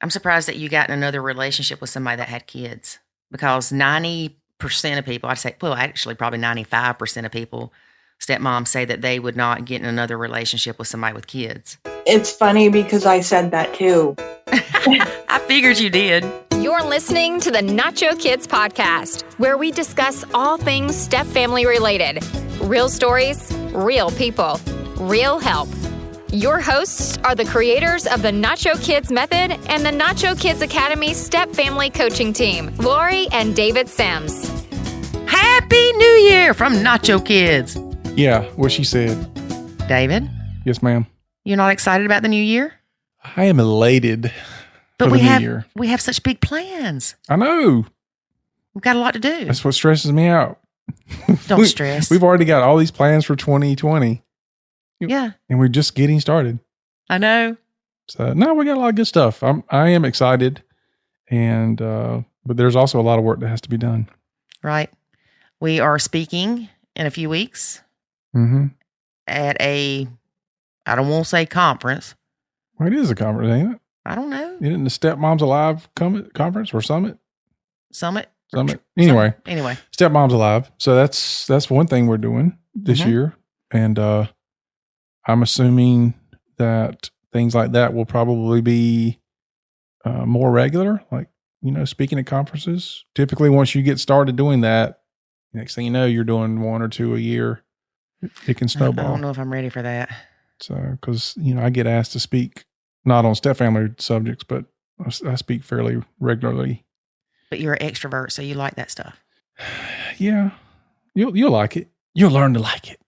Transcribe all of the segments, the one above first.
I'm surprised that you got in another relationship with somebody that had kids, because 90% of people, I'd say, well, actually probably 95% of people, stepmoms, say that they would not get in another relationship with somebody with kids. It's funny because I said that too. I figured you did. You're listening to the Nacho Kids Podcast, where we discuss all things stepfamily related. Real stories, real people, real help. Your hosts are the creators of the Nacho Kids Method and the Nacho Kids Academy Step Family Coaching Team, Lori and David Sims. Happy New Year from Nacho Kids. Yeah, what she said. David, Yes, ma'am. you're not excited about the new year? I am elated But for we the have new year. we have such big plans. I know. We've got a lot to do. That's what stresses me out. Don't stress. We've already got all these plans for 2020, Yeah, and we're just getting started. I know. So, no, we got a lot of good stuff. I am excited, and but there's also a lot of work that has to be done. Right. We are speaking in a few weeks Mm-hmm. at a, I don't want to say conference. Well, it is a conference, ain't it? I don't know. Isn't the Stepmoms Alive conference or summit? Summit. Anyway, Anyway. Stepmoms Alive. So that's one thing we're doing this Mhm. year, and I'm assuming that things like that will probably be more regular. Like, speaking at conferences. Typically, once you get started doing that, next thing you know, you're doing one or two a year. It can I snowball. don't know if I'm ready for that. So, because I get asked to speak not on step family subjects, but I speak fairly regularly. But you're an extrovert, so you like that stuff. Yeah, you'll like it. You'll learn to like it.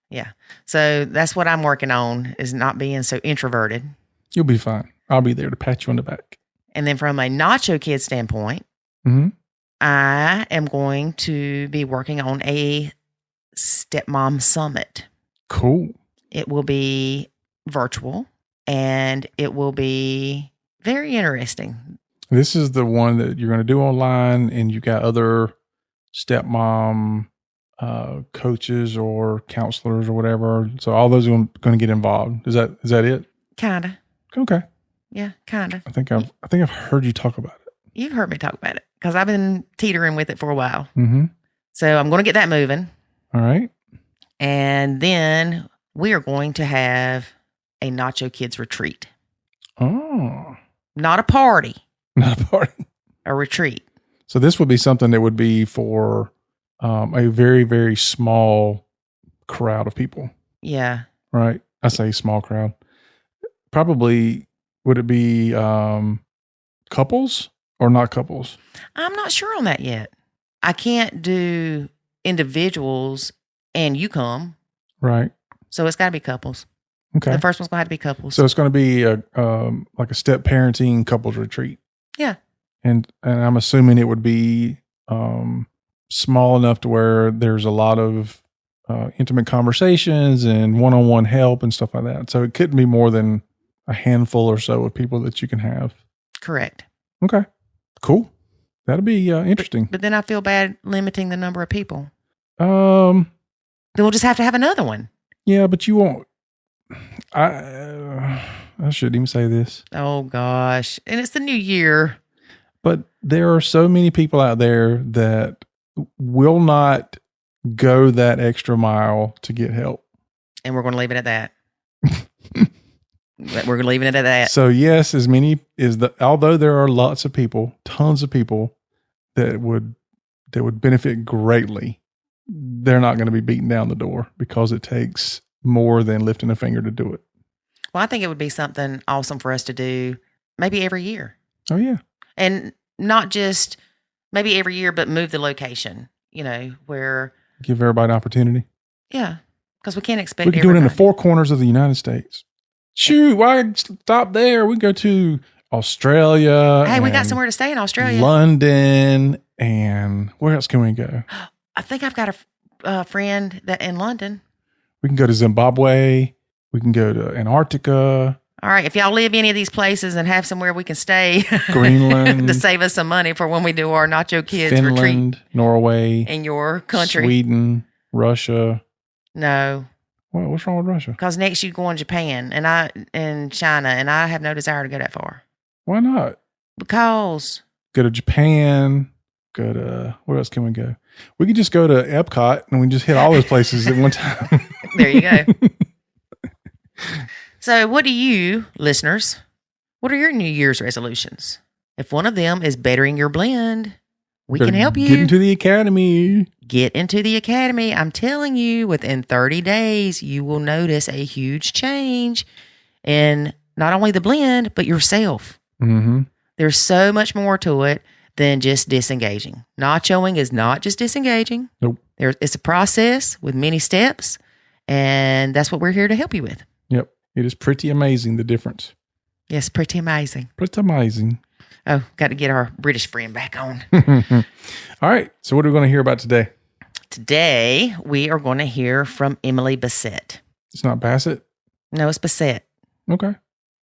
Yeah. So that's what I'm working on, is not being so introverted. You'll be fine. I'll be there to pat you on the back. And then from a Nacho Kid standpoint, Mm-hmm. I am going to be working on a stepmom summit. Cool. It will be virtual and it will be very interesting. This is the one that you're going to do online, and you got other stepmom coaches or counselors or whatever. So all those are going to get involved. Is that it? Kinda. Okay. Yeah, kinda. I think I've heard you talk about it. You've heard me talk about it because I've been teetering with it for a while. Mm-hmm. So I'm going to get that moving. All right. And then we are going to have a Nacho Kids retreat. Oh, Not a party, not a party. a retreat. So this would be something that would be for a very, very small crowd of people, Yeah. right? I say small crowd. Probably, would it be couples or not couples? I'm not sure on that yet. I can't do individuals and you come. Right. So it's got to be couples. Okay. The first one's going to have to be couples. So it's going to be a like a step parenting couples retreat. Yeah. And I'm assuming it would be small enough to where there's a lot of intimate conversations and one-on-one help and stuff like that. So it couldn't be more than a handful or so of people that you can have. Correct. Okay. Cool. That'll be interesting. But then I feel bad limiting the number of people. Um. Then we'll just have to have another one. Yeah, but you won't. I shouldn't even say this. Oh, gosh. And it's the new year. But there are so many people out there that will not go that extra mile to get help. And we're going to leave it at that. We're leaving it at that. So yes, as many is although there are lots of people, tons of people that would benefit greatly, they're not going to be beaten down the door because it takes more than lifting a finger to do it. Well, I think it would be something awesome for us to do maybe every year. Oh yeah. And not just maybe every year, but move the location, where, Give everybody an opportunity. yeah, because we can't expect We can do it in the everybody. four corners of the United States. Shoot, why stop there? We can go to Australia. Hey, we got and somewhere to stay in Australia. London, and where else can we go? I think I've got a friend that in London. We can go to Zimbabwe. We can go to Antarctica, All right, if y'all live any of these places and have somewhere we can stay Greenland, to save us some money for when we do our Nacho Kids retreat Finland, Norway, in your country. Sweden, Russia. No, What's wrong with Russia? because next you go in Japan and China, and I have no desire to go that far. Why not? Because Go to Japan. Go to, where else can we go? We could just go to Epcot and we just hit all those places at one time. there you go. So what do you, listeners, what are your New Year's resolutions? If one of them is bettering your blend, we can help you. Get into the academy. Get into the academy. I'm telling you, within 30 days, you will notice a huge change in not only the blend, but yourself. Mm-hmm. There's so much more to it than just disengaging. Nachoing is not just disengaging. Nope. It's a process with many steps, and that's what we're here to help you with. Yep. It is pretty amazing, the difference. Yes, pretty amazing. Pretty amazing. Oh, got to get our British friend back on. All right. So what are we going to hear about today? Today, we are going to hear from Emily Bassett. It's not Bassett? No, it's Bassett. Okay.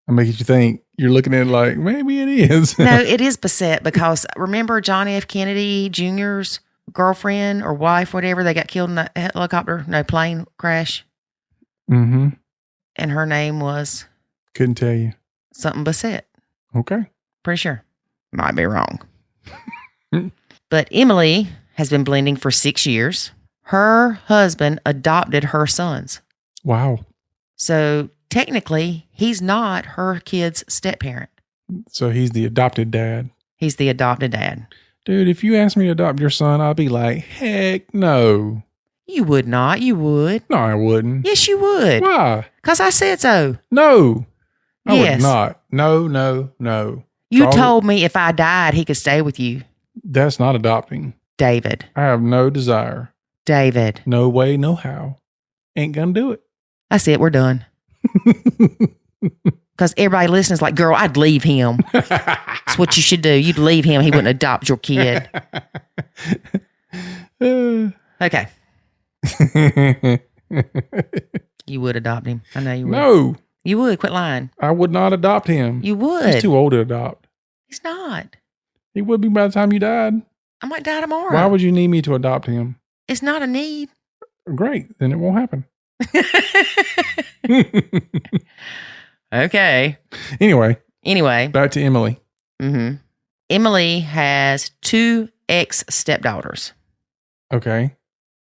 I'm making you think. You're looking at it like, maybe it is. No, it is Bassett because remember John F. Kennedy Jr.'s girlfriend or wife, whatever, they got killed in a plane crash. Mm-hmm. And her name was? Couldn't tell you. Something Bassett. Okay. Pretty sure. Might be wrong. But Emily has been blending for 6 years. Her husband adopted her sons. Wow. So technically, he's not her kid's step-parent. So he's the adopted dad. He's the adopted dad. Dude, if you asked me to adopt your son, I'd be like, heck no. You would not. You would. No, I wouldn't. Yes, you would. Why? Because I said so. No. I Yes. would not. No. You Charles- told me if I died, he could stay with you. That's not adopting. David. I have no desire. David. No way, no how. Ain't gonna do it. That's it. We're done. Because everybody listening is like, girl, I'd leave him. That's what you should do. You'd leave him. He wouldn't adopt your kid. Okay. You would adopt him. I know you would. No, You would. Quit lying. I would not adopt him. You would. He's too old to adopt. He's not. He would be by the time you died. I might die tomorrow. Why would you need me to adopt him? It's not a need. Great. Then it won't happen. Okay. Anyway, back to Emily. Mm-hmm. Emily has 2 ex-stepdaughters. Okay.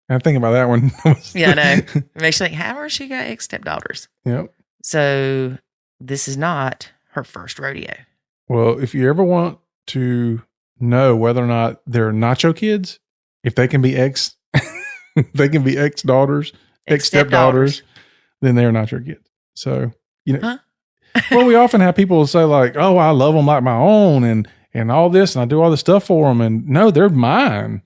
I'm thinking about that one. Yeah, I know. It makes you think, how has she got ex-stepdaughters? Yep. So this is not her first rodeo. Well, if you ever want to know whether or not they're Nacho Kids, if they can be they can be ex-daughters, ex-stepdaughters, then they're Nacho Kids. So, well, we often have people say like, oh, I love them like my own and all this, and I do all this stuff for them. And no, they're mine.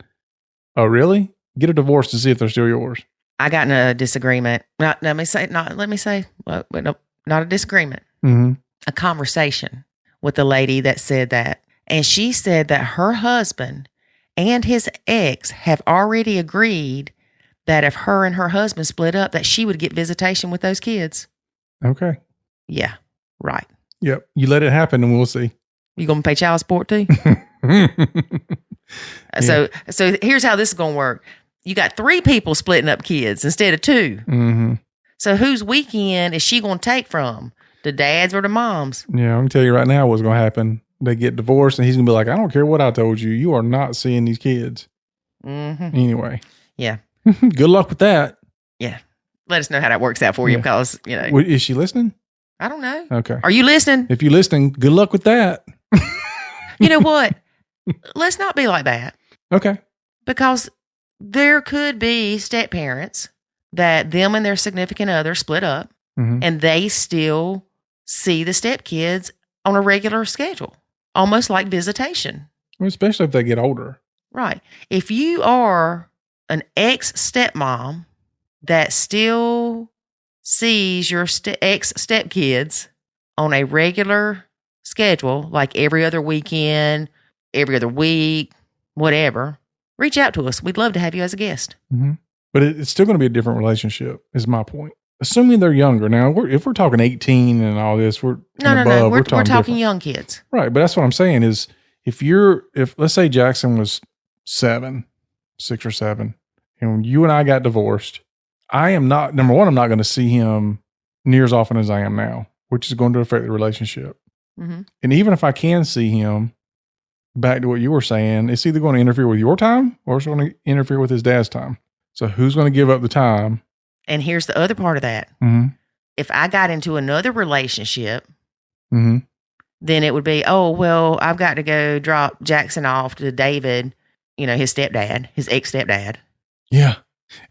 Oh, really? Get a divorce to see if they're still yours. I got in a disagreement. Not a disagreement. Mm-hmm. A conversation with the lady that said that. And she said that her husband and his ex have already agreed that if her and her husband split up, that she would get visitation with those kids. Okay. Yeah, right. Yep. You let it happen and we'll see. You going to pay child support too? So here's how this is going to work. You got 3 people splitting up kids instead of 2. Mm-hmm. So whose weekend is she going to take from? The dads or the moms? Yeah, I'm going to tell you right now what's going to happen. They get divorced and he's going to be like, I don't care what I told you. You are not seeing these kids. Mm-hmm. Anyway. Yeah. Good luck with that. Yeah. Let us know how that works out for you because, Is she listening? I don't know. Okay. Are you listening? If you're listening, good luck with that. You know what? Let's not be like that. Okay. Because there could be step parents that them and their significant other split up and they still see the step kids on a regular schedule, almost like visitation. Well, especially if they get older. Right. If you are an ex-stepmom that still sees your ex-stepkids on a regular schedule, like every other weekend, every other week, whatever, reach out to us. We'd love to have you as a guest. Mm-hmm. But it's still going to be a different relationship, is my point. Assuming they're younger. Now, if we're talking 18 and all this, No. We're talking young kids. Right. But that's what I'm saying is if let's say Jackson was 6 or 7, and when you and I got divorced, number one, I'm not going to see him near as often as I am now, which is going to affect the relationship. Mm-hmm. And even if I can see him, back to what you were saying, it's either going to interfere with your time or it's going to interfere with his dad's time. So who's going to give up the time? And here's the other part of that. Mm-hmm. If I got into another relationship, Mm-hmm. then it would be, oh, well, I've got to go drop Jackson off to David, his stepdad, his ex-stepdad. Yeah.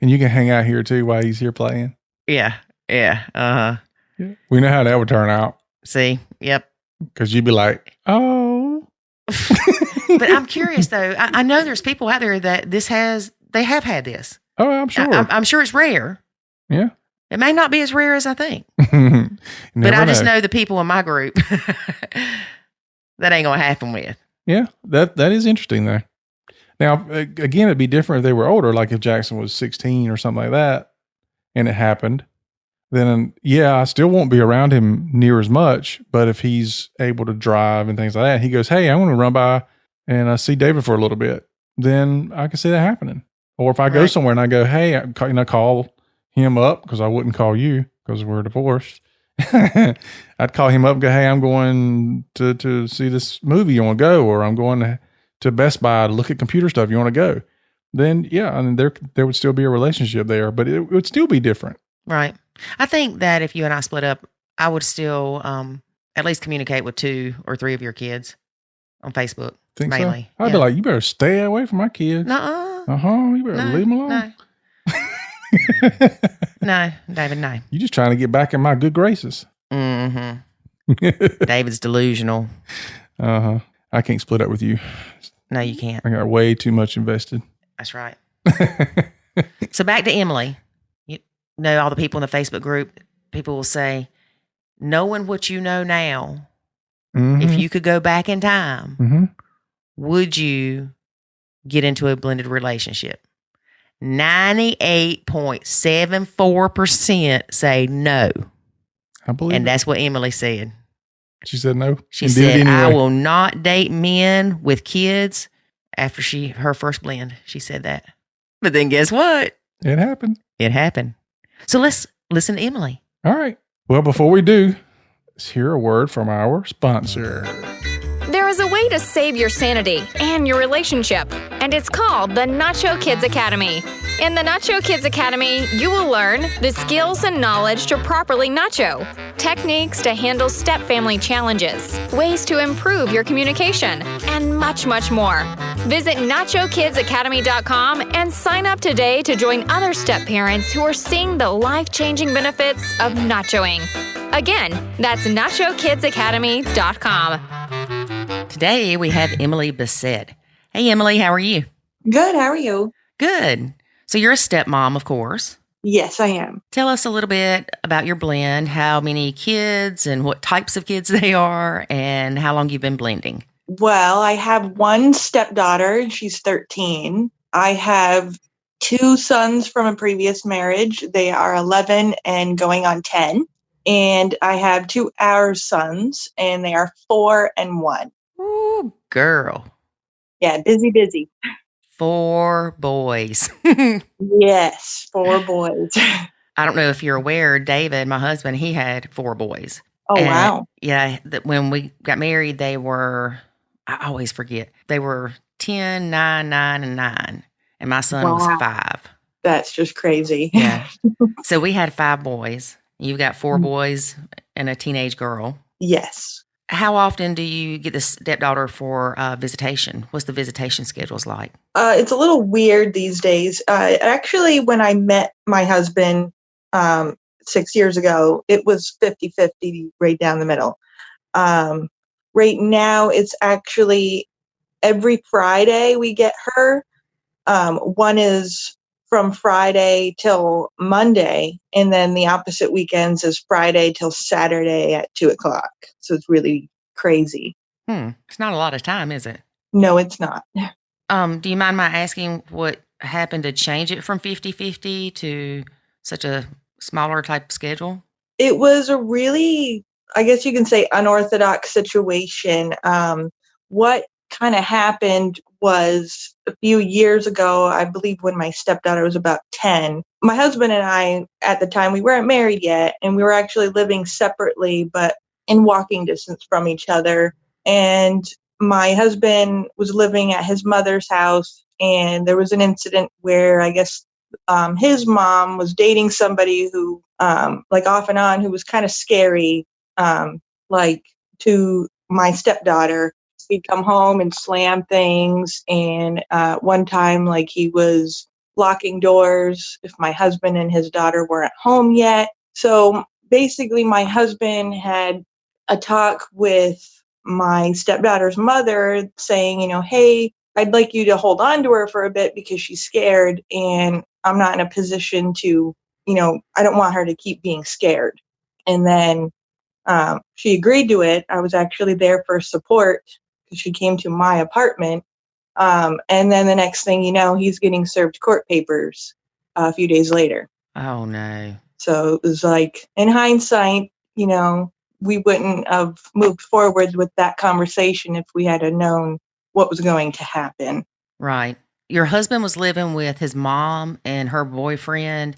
And you can hang out here too while he's here playing. Yeah. Yeah. Uh-huh. Yeah. We know how that would turn out. See? Yep. Because you'd be like, oh. But I'm curious, though. I know there's people out there that they have had this. Oh, I'm sure. I'm sure it's rare. Yeah. It may not be as rare as I think. But I just know the people in my group that ain't going to happen with. Yeah, that is interesting though. Now, again, it'd be different if they were older, like if Jackson was 16 or something like that, and it happened. Then, yeah, I still won't be around him near as much. But if he's able to drive and things like that, he goes, hey, I want to run by and see David for a little bit. Then I can see that happening. Or if I go somewhere and I go, hey, I call him up because I wouldn't call you because we're divorced. I'd call him up and go, hey, I'm going to see this movie. You want to go? Or I'm going to Best Buy to look at computer stuff. You want to go? Then, yeah, I mean, there would still be a relationship there, but it would still be different. Right. I think that if you and I split up, I would still at least communicate with 2 or 3 of your kids on Facebook. Think mainly. So? I'd be like, you better stay away from my kids. Nuh-uh. You better leave them alone. No, David, no. You're just trying to get back in my good graces. Mm-hmm. David's delusional. Uh-huh. I can't split up with you. No, you can't. I got way too much invested. That's right. So back to Emily. You know, all the people in the Facebook group, people will say, knowing what you know now, if you could go back in time, would you get into a blended relationship? 98.74% say no. I believe and that's what Emily said. She said no? She said, anyway. I will not date men with kids after her first blend. She said that. But then guess what? It happened. It happened. So let's listen to Emily. All right. Well, before we do, let's hear a word from our sponsor. There is a way to save your sanity and your relationship, and it's called the Nacho Kids Academy. In the Nacho Kids Academy, you will learn the skills and knowledge to properly nacho, techniques to handle stepfamily challenges, ways to improve your communication, and much, much more. Visit NachoKidsAcademy.com and sign up today to join other step parents who are seeing the life-changing benefits of nachoing. Again, that's NachoKidsAcademy.com. Today, we have Emily Bissett. Hey, Emily, how are you? Good. How are you? Good. So you're a stepmom, of course. Yes, I am. Tell us a little bit about your blend, how many kids and what types of kids they are, and how long you've been blending. Well, I have one stepdaughter. She's 13. I have 2 sons from a previous marriage. They are 11 and going on 10. And I have 2 our sons, and they are 4 and 1. Ooh, girl. Yeah, busy. 4 boys. Yes, 4 boys. I don't know if you're aware, David, my husband, he had 4 boys. Oh, wow. Yeah, when we got married, they were, I always forget, they were 10, 9, 9, and 9. And my son was 5. That's just crazy. Yeah. So we had 5 boys. You've got 4 boys and a teenage girl. Yes. How often do you get the stepdaughter for visitation? What's the visitation schedules like? It's a little weird these days. Actually, when I met my husband 6 years ago, it was 50-50 right down the middle. Right now, it's actually every Friday we get her. One is from Friday till Monday, and then the opposite weekends is Friday till Saturday at 2:00. So it's really crazy. It's not a lot of time, is it? No, it's not. Do you mind my asking what happened to change it from 50-50 to such a smaller type schedule? It was a really, I guess you can say, unorthodox situation. What kind of happened was a few years ago, I believe when my stepdaughter was about 10, my husband and I, at the time, we weren't married yet, and we were actually living separately, but in walking distance from each other. And my husband was living at his mother's house, and there was an incident where I guess his mom was dating somebody who, like off and on, who was kind of scary, like to my stepdaughter. He'd come home and slam things. And one time, like he was locking doors if my husband and his daughter weren't home yet. So basically, my husband had a talk with my stepdaughter's mother saying, hey, I'd like you to hold on to her for a bit because she's scared, and I'm not in a position to, I don't want her to keep being scared. And then she agreed to it. I was actually there for support because she came to my apartment. And then the next thing you know, he's getting served court papers a few days later. Oh, no. So it was like, in hindsight, we wouldn't have moved forward with that conversation if we had known what was going to happen. Right. Your husband was living with his mom and her boyfriend,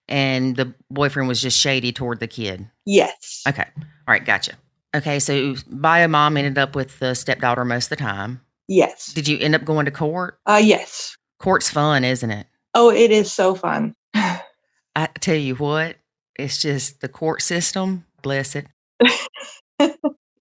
and the boyfriend was just shady toward the kid. Yes. Okay. All right. Gotcha. Okay. So bio mom ended up with the stepdaughter most of the time. Yes. Did you end up going to court? Yes. Court's fun, isn't it? Oh, it is so fun. I tell you what, it's just the court system, bless it.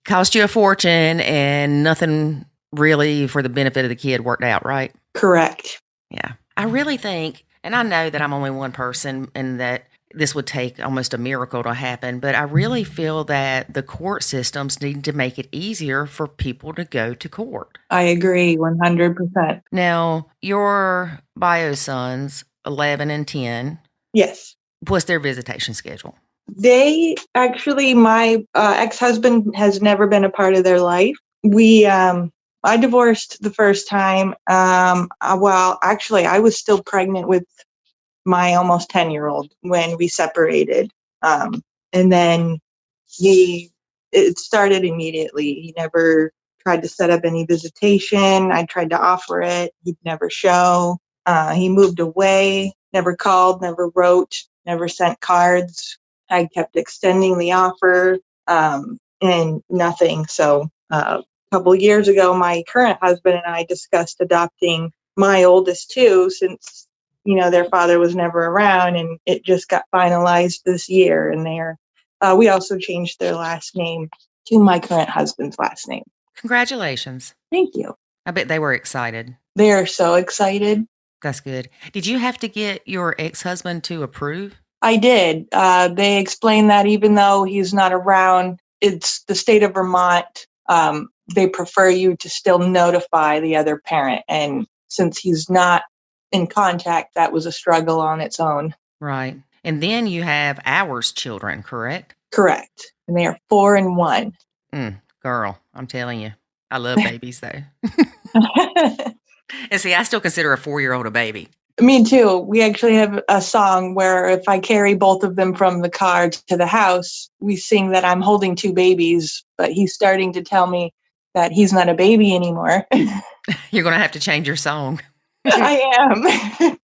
Cost you a fortune, and nothing really for the benefit of the kid worked out, right? Correct. Yeah. I really think, and I know that I'm only one person and that this would take almost a miracle to happen, but I really feel that the court systems need to make it easier for people to go to court. I agree 100%. Now, your bio sons, 11 and 10. Yes. What's their visitation schedule? They actually, my ex-husband has never been a part of their life. I divorced the first time. Actually, I was still pregnant with my almost 10-year-old when we separated. And then it started immediately. He never tried to set up any visitation. I tried to offer it. He'd never show. He moved away, never called, never wrote, never sent cards. I kept extending the offer, and nothing. So a couple of years ago, my current husband and I discussed adopting my oldest too, since, their father was never around, and it just got finalized this year. And we also changed their last name to my current husband's last name. Congratulations. Thank you. I bet they were excited. They are so excited. That's good. Did you have to get your ex-husband to approve? I did. They explained that even though he's not around, it's the state of Vermont. They prefer you to still notify the other parent. And since he's not in contact, that was a struggle on its own. Right. And then you have ours children, correct? Correct. And they are 4 and 1. Girl, I'm telling you, I love babies though. And see, I still consider a 4-year-old a baby. Me too. We actually have a song where if I carry both of them from the car to the house, we sing that I'm holding 2 babies, but he's starting to tell me that he's not a baby anymore. You're going to have to change your song. I am.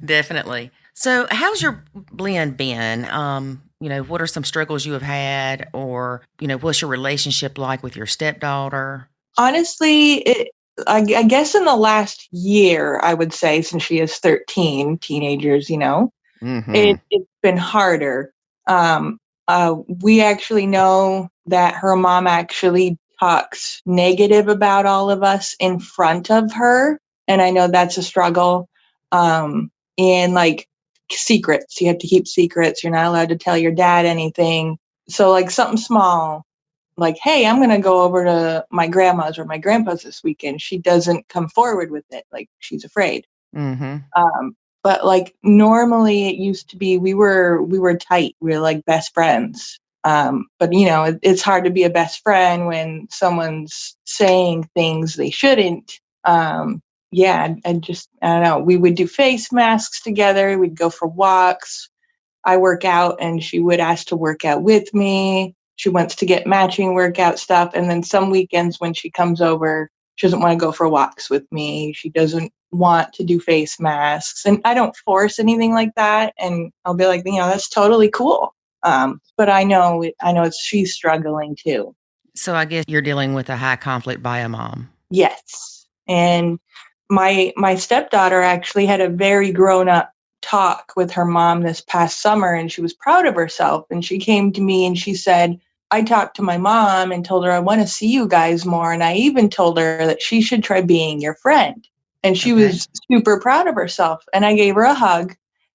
Definitely. So how's your blend been? What are some struggles you have had, or, what's your relationship like with your stepdaughter? Honestly, I guess in the last year, I would say, since she is 13, teenagers, it's been harder. We actually know that her mom actually talks negative about all of us in front of her. And I know that's a struggle. And like secrets, you have to keep secrets. You're not allowed to tell your dad anything. So like something small, like, hey, I'm going to go over to my grandma's or my grandpa's this weekend. She doesn't come forward with it. Like she's afraid. But like normally it used to be, we were tight. We were like best friends. But it's hard to be a best friend when someone's saying things they shouldn't. I don't know. We would do face masks together. We'd go for walks. I work out and she would ask to work out with me. She wants to get matching workout stuff. And then some weekends when she comes over, she doesn't want to go for walks with me. She doesn't want to do face masks. And I don't force anything like that. And I'll be like, that's totally cool. But I know she's struggling too. So I guess you're dealing with a high conflict bio mom. Yes. And my stepdaughter actually had a very grown up talk with her mom this past summer, and she was proud of herself. And she came to me and she said, I talked to my mom and told her I want to see you guys more. And I even told her that she should try being your friend. And she was super proud of herself. And I gave her a hug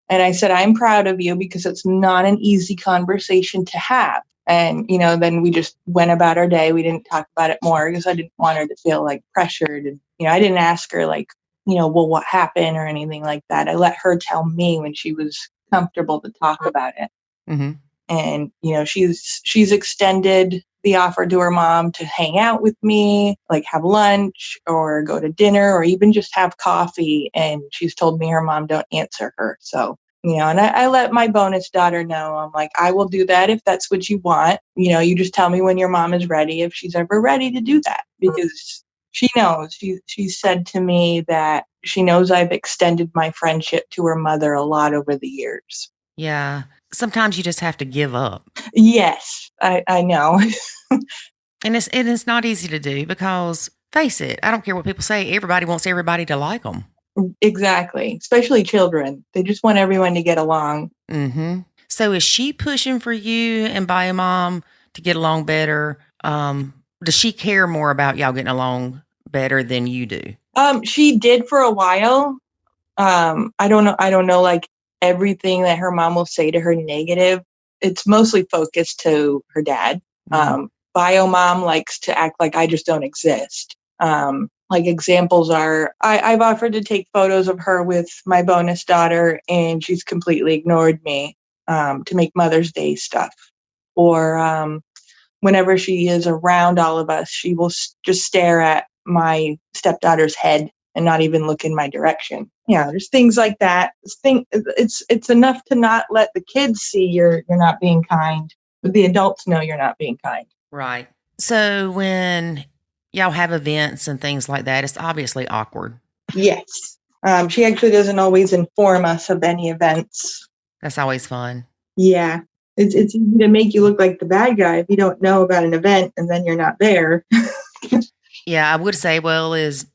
and I said, I'm proud of you because it's not an easy conversation to have. And, then we just went about our day. We didn't talk about it more because I didn't want her to feel like pressured. And, I didn't ask her like, well, what happened or anything like that. I let her tell me when she was comfortable to talk about it. Mm-hmm. And, she's extended the offer to her mom to hang out with me, like have lunch or go to dinner or even just have coffee. And she's told me her mom don't answer her. So, and I let my bonus daughter know, I'm like, I will do that if that's what you want. You just tell me when your mom is ready, if she's ever ready to do that, because she knows. She said to me that she knows I've extended my friendship to her mother a lot over the years. Yeah. Sometimes you just have to give up. Yes, I know. And it's not easy to do because, face it, I don't care what people say. Everybody wants everybody to like them. Exactly. Especially children. They just want everyone to get along. Mm-hmm. So is she pushing for you and bio mom to get along better? Does she care more about y'all getting along better than you do? She did for a while. I don't know like everything that her mom will say to her negative. It's mostly focused to her dad. Mm-hmm. Bio mom likes to act like I just don't exist. Like examples are, I've offered to take photos of her with my bonus daughter and she's completely ignored me to make Mother's Day stuff. Or whenever she is around all of us, she will just stare at my stepdaughter's head and not even look in my direction. Yeah, there's things like that. It's enough to not let the kids see you're not being kind, but the adults know you're not being kind. Right. So when y'all have events and things like that, it's obviously awkward. Yes. She actually doesn't always inform us of any events. That's always fun. Yeah. It's easy to make you look like the bad guy if you don't know about an event and then you're not there. Yeah, I would say, well,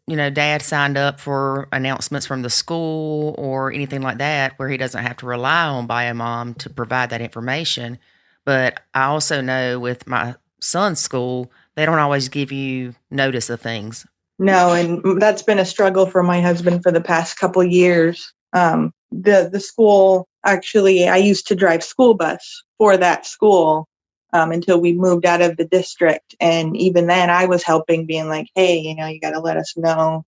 Dad signed up for announcements from the school or anything like that where he doesn't have to rely on bio mom to provide that information. But I also know with my son's school, they don't always give you notice of things. No, and that's been a struggle for my husband for the past couple of years. The school, actually, I used to drive school bus for that school until we moved out of the district. And even then I was helping, being like, hey, you got to let us know,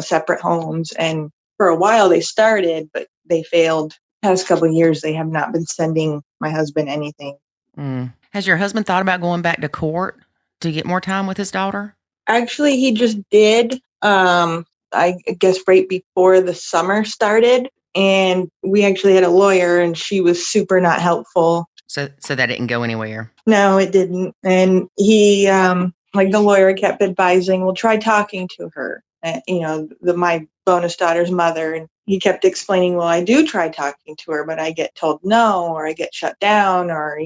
separate homes. And for a while they started, but they failed. Past couple of years, they have not been sending my husband anything. Has your husband thought about going back to court to get more time with his daughter? Actually, he just did, I guess right before the summer started. And we actually had a lawyer and she was super not helpful. So that didn't go anywhere? No, it didn't. And he, the lawyer kept advising, well, try talking to her, my bonus daughter's mother. And he kept explaining, well, I do try talking to her, but I get told no, or I get shut down, or,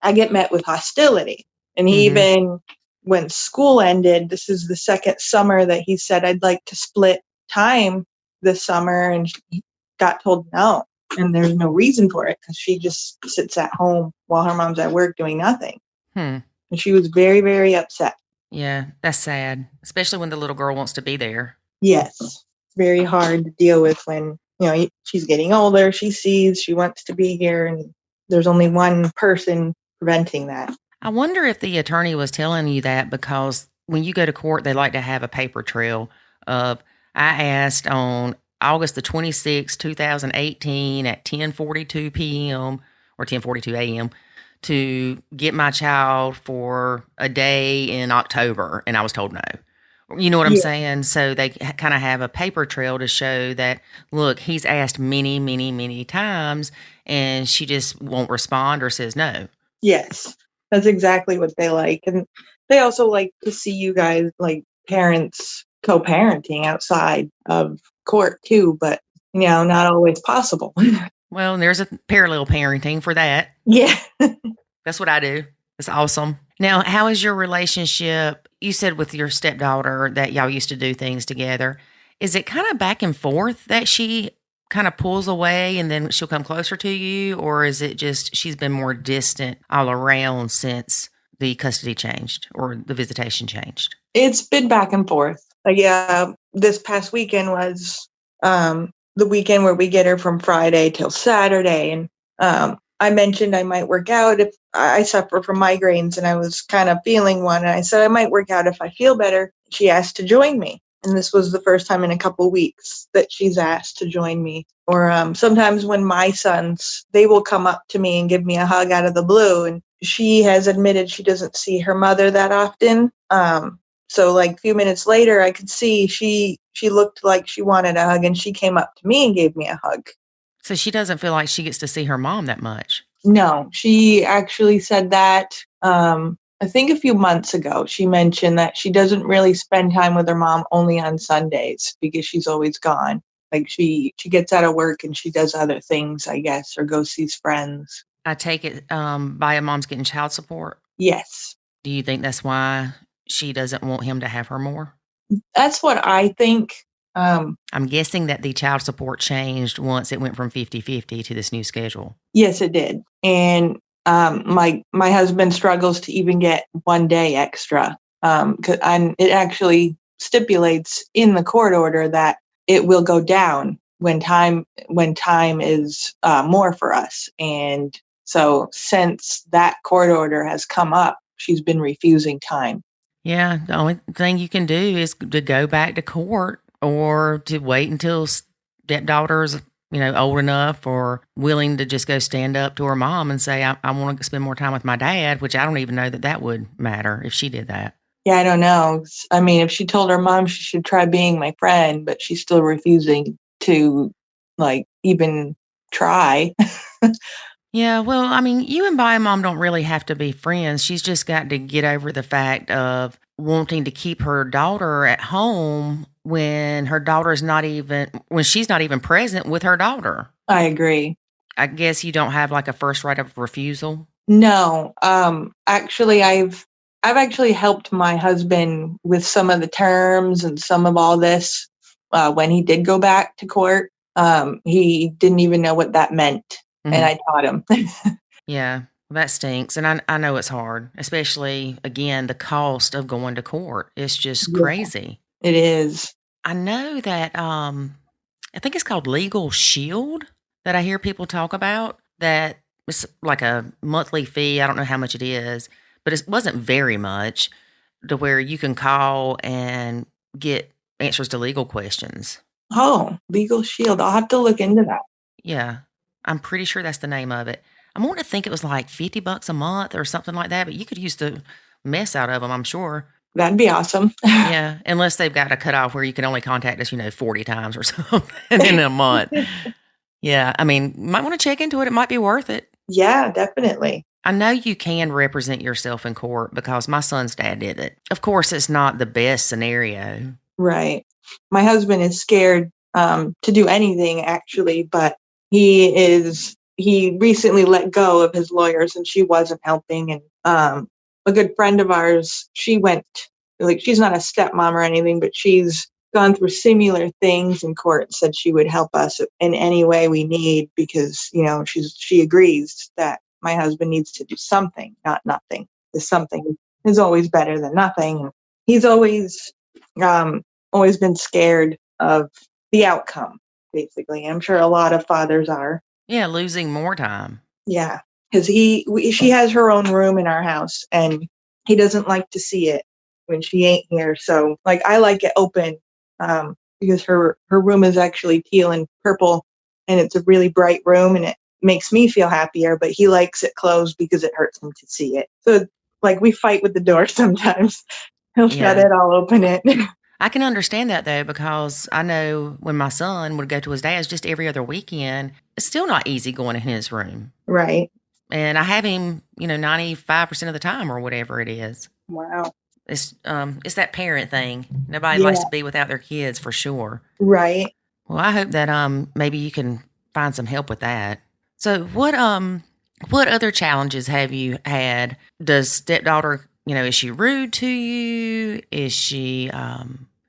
I get met with hostility. And he even, when school ended, this is the second summer that he said, I'd like to split time this summer. And he got told no. And there's no reason for it because she just sits at home while her mom's at work doing nothing. And she was very, very upset. Yeah, that's sad, especially when the little girl wants to be there. Yes. It's very hard to deal with when, she's getting older. She sees she wants to be here and there's only one person preventing that. I wonder if the attorney was telling you that because when you go to court, they like to have a paper trail of, I asked on August the 26th, 2018 at 10:42 p.m. or 10:42 a.m. to get my child for a day in October. And I was told no. You know what I'm saying? So they kind of have a paper trail to show that, look, he's asked many, many, many times and she just won't respond or says no. Yes, that's exactly what they like. And they also like to see you guys, like parents, co-parenting outside of court too, but not always possible. Well, there's a parallel parenting for that. Yeah. That's what I do. It's awesome. Now, how is your relationship? You said with your stepdaughter that y'all used to do things together. Is it kind of back and forth that she kind of pulls away and then she'll come closer to you? Or is it just she's been more distant all around since the custody changed or the visitation changed? It's been back and forth. Like, yeah, this past weekend was the weekend where we get her from Friday till Saturday. And I mentioned I might work out if I suffer from migraines, and I was kind of feeling one. And I said I might work out if I feel better. She asked to join me. And this was the first time in a couple weeks that she's asked to join me. Or sometimes when my sons, they will come up to me and give me a hug out of the blue. And she has admitted she doesn't see her mother that often. So like a few minutes later, I could see she looked like she wanted a hug, and she came up to me and gave me a hug. So she doesn't feel like she gets to see her mom that much. No, she actually said that, I think a few months ago. She mentioned that she doesn't really spend time with her mom only on Sundays because she's always gone. Like she gets out of work and she does other things, I guess, or goes sees friends. I take it Baya mom's getting child support. Yes. Do you think that's why she doesn't want him to have her more? That's what I think. I'm guessing that the child support changed once it went from 50-50 to this new schedule. Yes, it did. And my husband struggles to even get 1 day extra. And it actually stipulates in the court order that it will go down when time is more for us. And so since that court order has come up, she's been refusing time. Yeah, the only thing you can do is to go back to court or to wait until stepdaughter's, old enough or willing to just go stand up to her mom and say, I want to spend more time with my dad, which I don't even know that would matter if she did that. Yeah, I don't know. I mean, if she told her mom she should try being my friend, but she's still refusing to, even try. Yeah, well, I mean, you and Baya mom don't really have to be friends. She's just got to get over the fact of wanting to keep her daughter at home when she's not even present with her daughter. I agree. I guess you don't have like a first right of refusal. No, actually, I've actually helped my husband with some of the terms and some of all this. When he did go back to court, he didn't even know what that meant. Mm-hmm. And I taught him. Yeah, that stinks. And I know it's hard, especially, again, the cost of going to court. It's just crazy. It is. I know that, I think it's called Legal Shield that I hear people talk about, that it's like a monthly fee. I don't know how much it is, but it wasn't very much, to where you can call and get answers to legal questions. Oh, Legal Shield. I'll have to look into that. Yeah. I'm pretty sure that's the name of it. I want to think it was like $50 a month or something like that, but you could use the mess out of them, I'm sure. That'd be awesome. Yeah, unless they've got a cutoff where you can only contact us, 40 times or something in a month. Yeah, I mean, you might want to check into it. It might be worth it. Yeah, definitely. I know you can represent yourself in court because my son's dad did it. Of course, it's not the best scenario. Right. My husband is scared to do anything, actually, but he recently let go of his lawyers and she wasn't helping. And a good friend of ours, she went, she's not a stepmom or anything, but she's gone through similar things in court and said she would help us in any way we need because, she agrees that my husband needs to do something, not nothing. Because something is always better than nothing. And he's always been scared of the outcome. Basically, I'm sure a lot of fathers are. Yeah, losing more time. Yeah, because she has her own room in our house, and he doesn't like to see it when she ain't here. So, I like it open because her room is actually teal and purple, and it's a really bright room, and it makes me feel happier. But he likes it closed because it hurts him to see it. So, we fight with the door sometimes. He'll shut it, I'll open it. I can understand that, though, because I know when my son would go to his dad's just every other weekend, it's still not easy going in his room. Right. And I have him, 95% of the time or whatever it is. Wow. It's that parent thing. Nobody likes to be without their kids, for sure. Right. Well, I hope that maybe you can find some help with that. So what other challenges have you had? Does stepdaughter, is she rude to you? Is she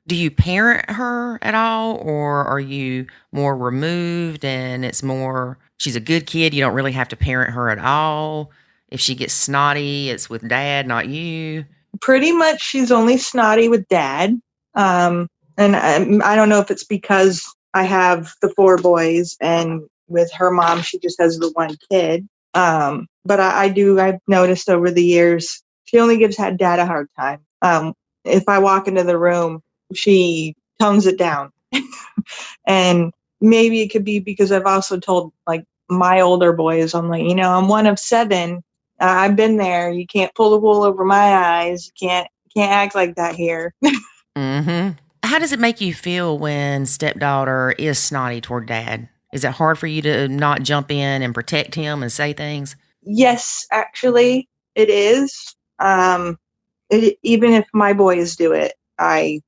do you parent her at all, or are you more removed and it's more she's a good kid, you don't really have to parent her at all? If she gets snotty, it's with dad, not you. Pretty much she's only snotty with dad. And I don't know if it's because I have the 4 boys and with her mom, she just has the 1 kid. But I've noticed over the years, she only gives dad a hard time. If I walk into the room, she tones it down. And maybe it could be because I've also told like my older boys, I'm like, I'm one of 7. I've been there. You can't pull the wool over my eyes. You can't act like that here. Mm-hmm. How does it make you feel when stepdaughter is snotty toward dad? Is it hard for you to not jump in and protect him and say things? Yes, actually, it is. Even if my boys do it, I'll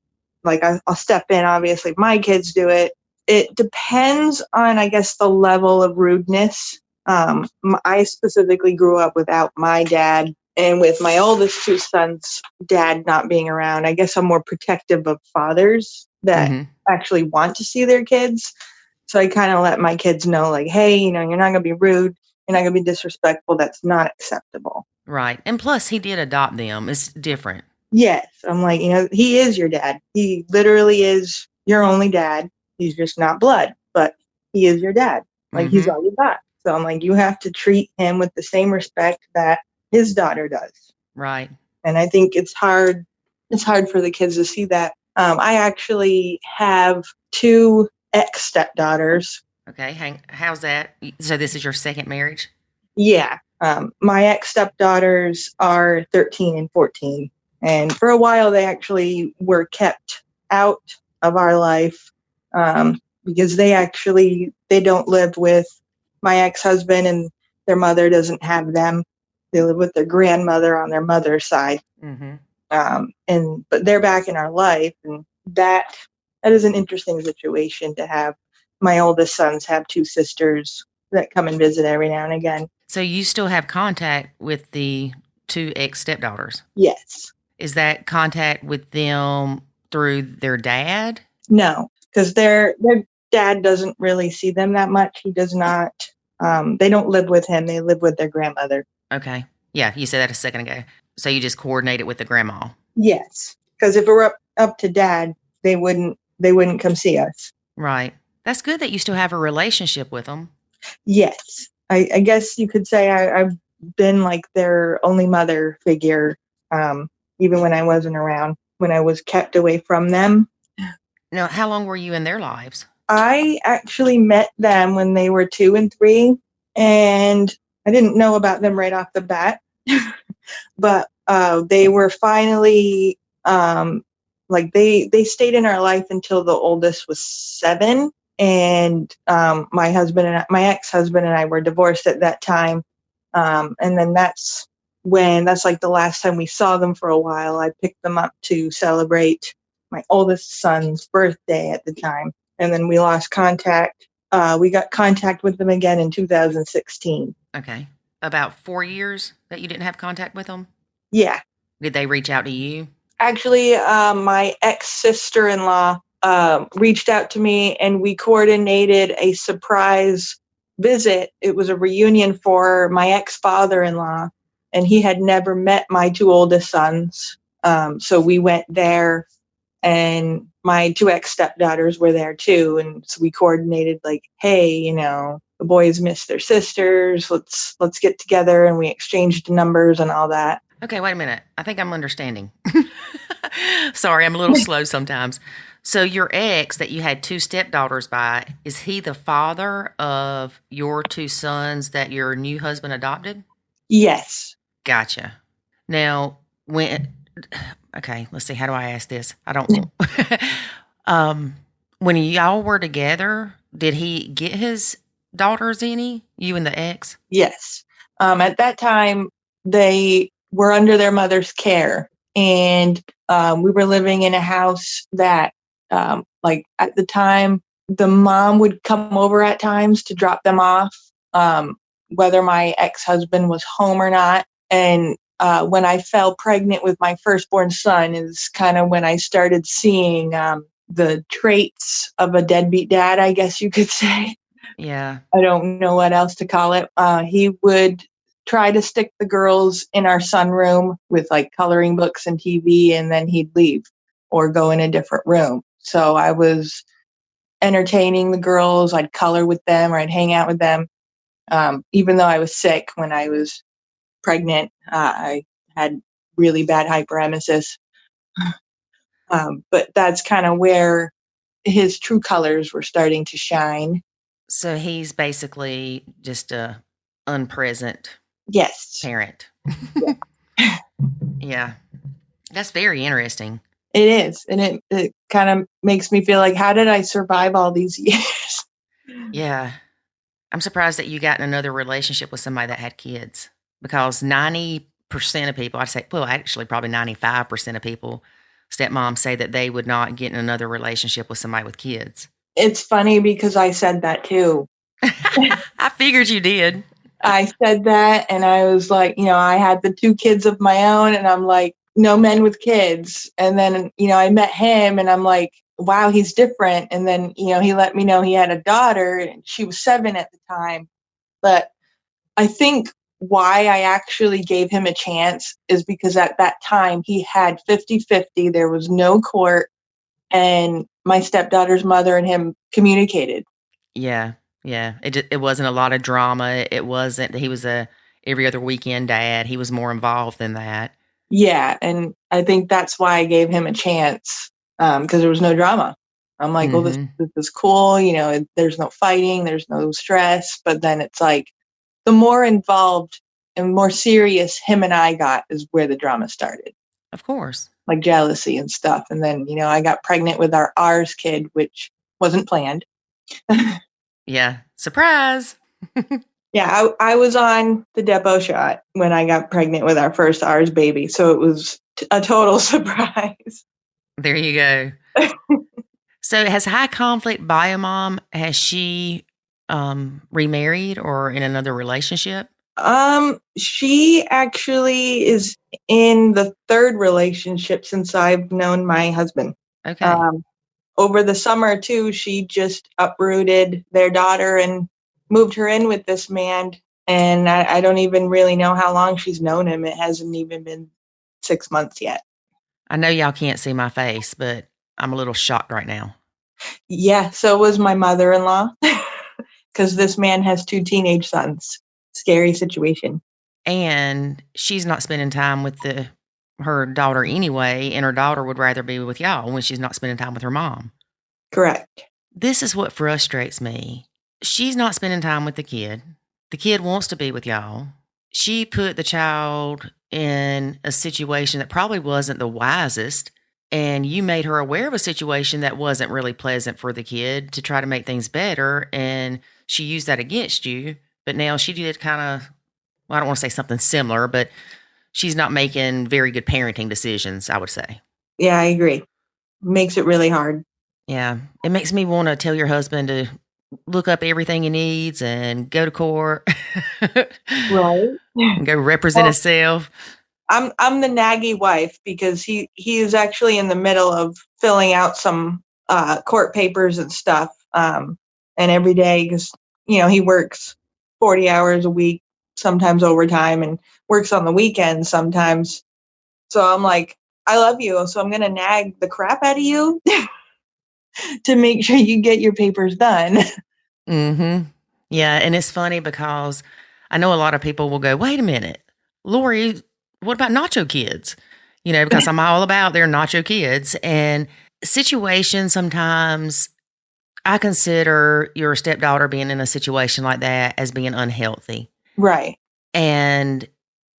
step in. Obviously, if my kids do it. It depends on, I guess, the level of rudeness. I specifically grew up without my dad, and with my oldest 2 sons' dad not being around. I guess I'm more protective of fathers that actually want to see their kids. So I kind of let my kids know, like, hey, you're not going to be rude. You're not going to be disrespectful. That's not acceptable. Right. And plus, he did adopt them. It's different. Yes. I'm like, he is your dad. He literally is your only dad. He's just not blood, but he is your dad. Like, he's all you got. So I'm like, you have to treat him with the same respect that his daughter does. Right. And I think it's hard. It's hard for the kids to see that. I actually have 2 ex-stepdaughters. Okay. How's that? So this is your second marriage? Yeah. My ex-stepdaughters are 13 and 14. And for a while, they actually were kept out of our life because they don't live with my ex-husband, and their mother doesn't have them. They live with their grandmother on their mother's side. But they're back in our life, and that is an interesting situation to have. My oldest sons have 2 sisters that come and visit every now and again. So you still have contact with the 2 ex-stepdaughters? Yes. Is that contact with them through their dad? No, because their dad doesn't really see them that much. He does not. They don't live with him. They live with their grandmother. Okay. Yeah, you said that a second ago. So you just coordinate it with the grandma? Yes, because if it were up to dad, they wouldn't come see us. Right. That's good that you still have a relationship with them. Yes. I guess you could say I've been like their only mother figure, even when I wasn't around, when I was kept away from them. Now, how long were you in their lives? I actually met them when they were 2 and 3, and I didn't know about them right off the bat. But they were finally, they stayed in our life until the oldest was 7. And my ex-husband and I were divorced at that time. And then that's like the last time we saw them for a while. I picked them up to celebrate my oldest son's birthday at the time. And then we lost contact. We got contact with them again in 2016. Okay. About 4 years that you didn't have contact with them? Yeah. Did they reach out to you? Actually, my ex-sister-in-law reached out to me, and we coordinated a surprise visit. It was a reunion for my ex-father-in-law, and he had never met my 2 oldest sons. So we went there, and my 2 ex-stepdaughters were there too. And so we coordinated like, hey, the boys miss their sisters. Let's get together. And we exchanged numbers and all that. Okay, wait a minute. I think I'm understanding. Sorry, I'm a little slow sometimes. So your ex that you had 2 stepdaughters by, is he the father of your 2 sons that your new husband adopted? Yes. Gotcha. Now, okay, let's see. How do I ask this? I don't know. When y'all were together, did he get his daughters any? You and the ex? Yes. At that time, they were under their mother's care, and we were living in a house that, at the time, the mom would come over at times to drop them off, whether my ex-husband was home or not. And when I fell pregnant with my firstborn son is kind of when I started seeing the traits of a deadbeat dad, I guess you could say. Yeah. I don't know what else to call it. He would try to stick the girls in our sunroom with like coloring books and TV, and then he'd leave or go in a different room. So I was entertaining the girls. I'd color with them or I'd hang out with them. Even though I was sick when I was pregnant, I had really bad hyperemesis. But that's kind of where his true colors were starting to shine. So he's basically just a unpresent Yes. parent. Yeah. That's very interesting. It is. And it kind of makes me feel like, how did I survive all these years? Yeah. I'm surprised that you got in another relationship with somebody that had kids, because 90% of people, I'd say, well, actually probably 95% of people, stepmoms, say that they would not get in another relationship with somebody with kids. It's funny because I said that too. I figured you did. I said that and I was like, I had the 2 kids of my own and I'm like, no men with kids. And then, I met him and I'm like, wow, he's different. And then, he let me know he had a daughter and she was 7 at the time. But I think why I actually gave him a chance is because at that time he had 50-50. There was no court and my stepdaughter's mother and him communicated. Yeah. Yeah. It wasn't a lot of drama. It wasn't, he was a every other weekend dad. He was more involved than that. Yeah. And I think that's why I gave him a chance. Because there was no drama. I'm like, well, this is cool. There's no fighting. There's no stress. But then it's like the more involved and more serious him and I got is where the drama started. Of course. Like jealousy and stuff. And then, I got pregnant with our ours kid, which wasn't planned. Yeah. Surprise. Yeah. I was on the depot shot when I got pregnant with our first ours baby. So it was a total surprise. There you go. So has high conflict biomom, has she remarried or in another relationship? She actually is in the 3rd relationship since I've known my husband. Okay. Over the summer too, she just uprooted their daughter and moved her in with this man. And I don't even really know how long she's known him. It hasn't even been 6 months yet. I know y'all can't see my face, but I'm a little shocked right now. Yeah, so was my mother-in-law, because this man has 2 teenage sons. Scary situation. And she's not spending time with her daughter anyway, and her daughter would rather be with y'all when she's not spending time with her mom. Correct. This is what frustrates me. She's not spending time with the kid. The kid wants to be with y'all. She put the child in a situation that probably wasn't the wisest, and you made her aware of a situation that wasn't really pleasant for the kid to try to make things better, and she used that against you. But now she did kind of, well, I don't want to say something similar, but she's not making very good parenting decisions, I would say. Yeah, I agree. Makes it really hard. Yeah. It makes me want to tell your husband to look up everything he needs and go to court. Right. And go represent himself. I'm the naggy wife because he is actually in the middle of filling out some court papers and stuff. And every day, because, he works 40 hours a week, sometimes overtime, and works on the weekends sometimes. So I'm like, I love you, so I'm going to nag the crap out of you to make sure you get your papers done. Mm-hmm. Yeah, and it's funny because I know a lot of people will go, wait a minute, Lori, what about Nacho Kids? Because I'm all about their Nacho Kids. And situations sometimes, I consider your stepdaughter being in a situation like that as being unhealthy. Right. And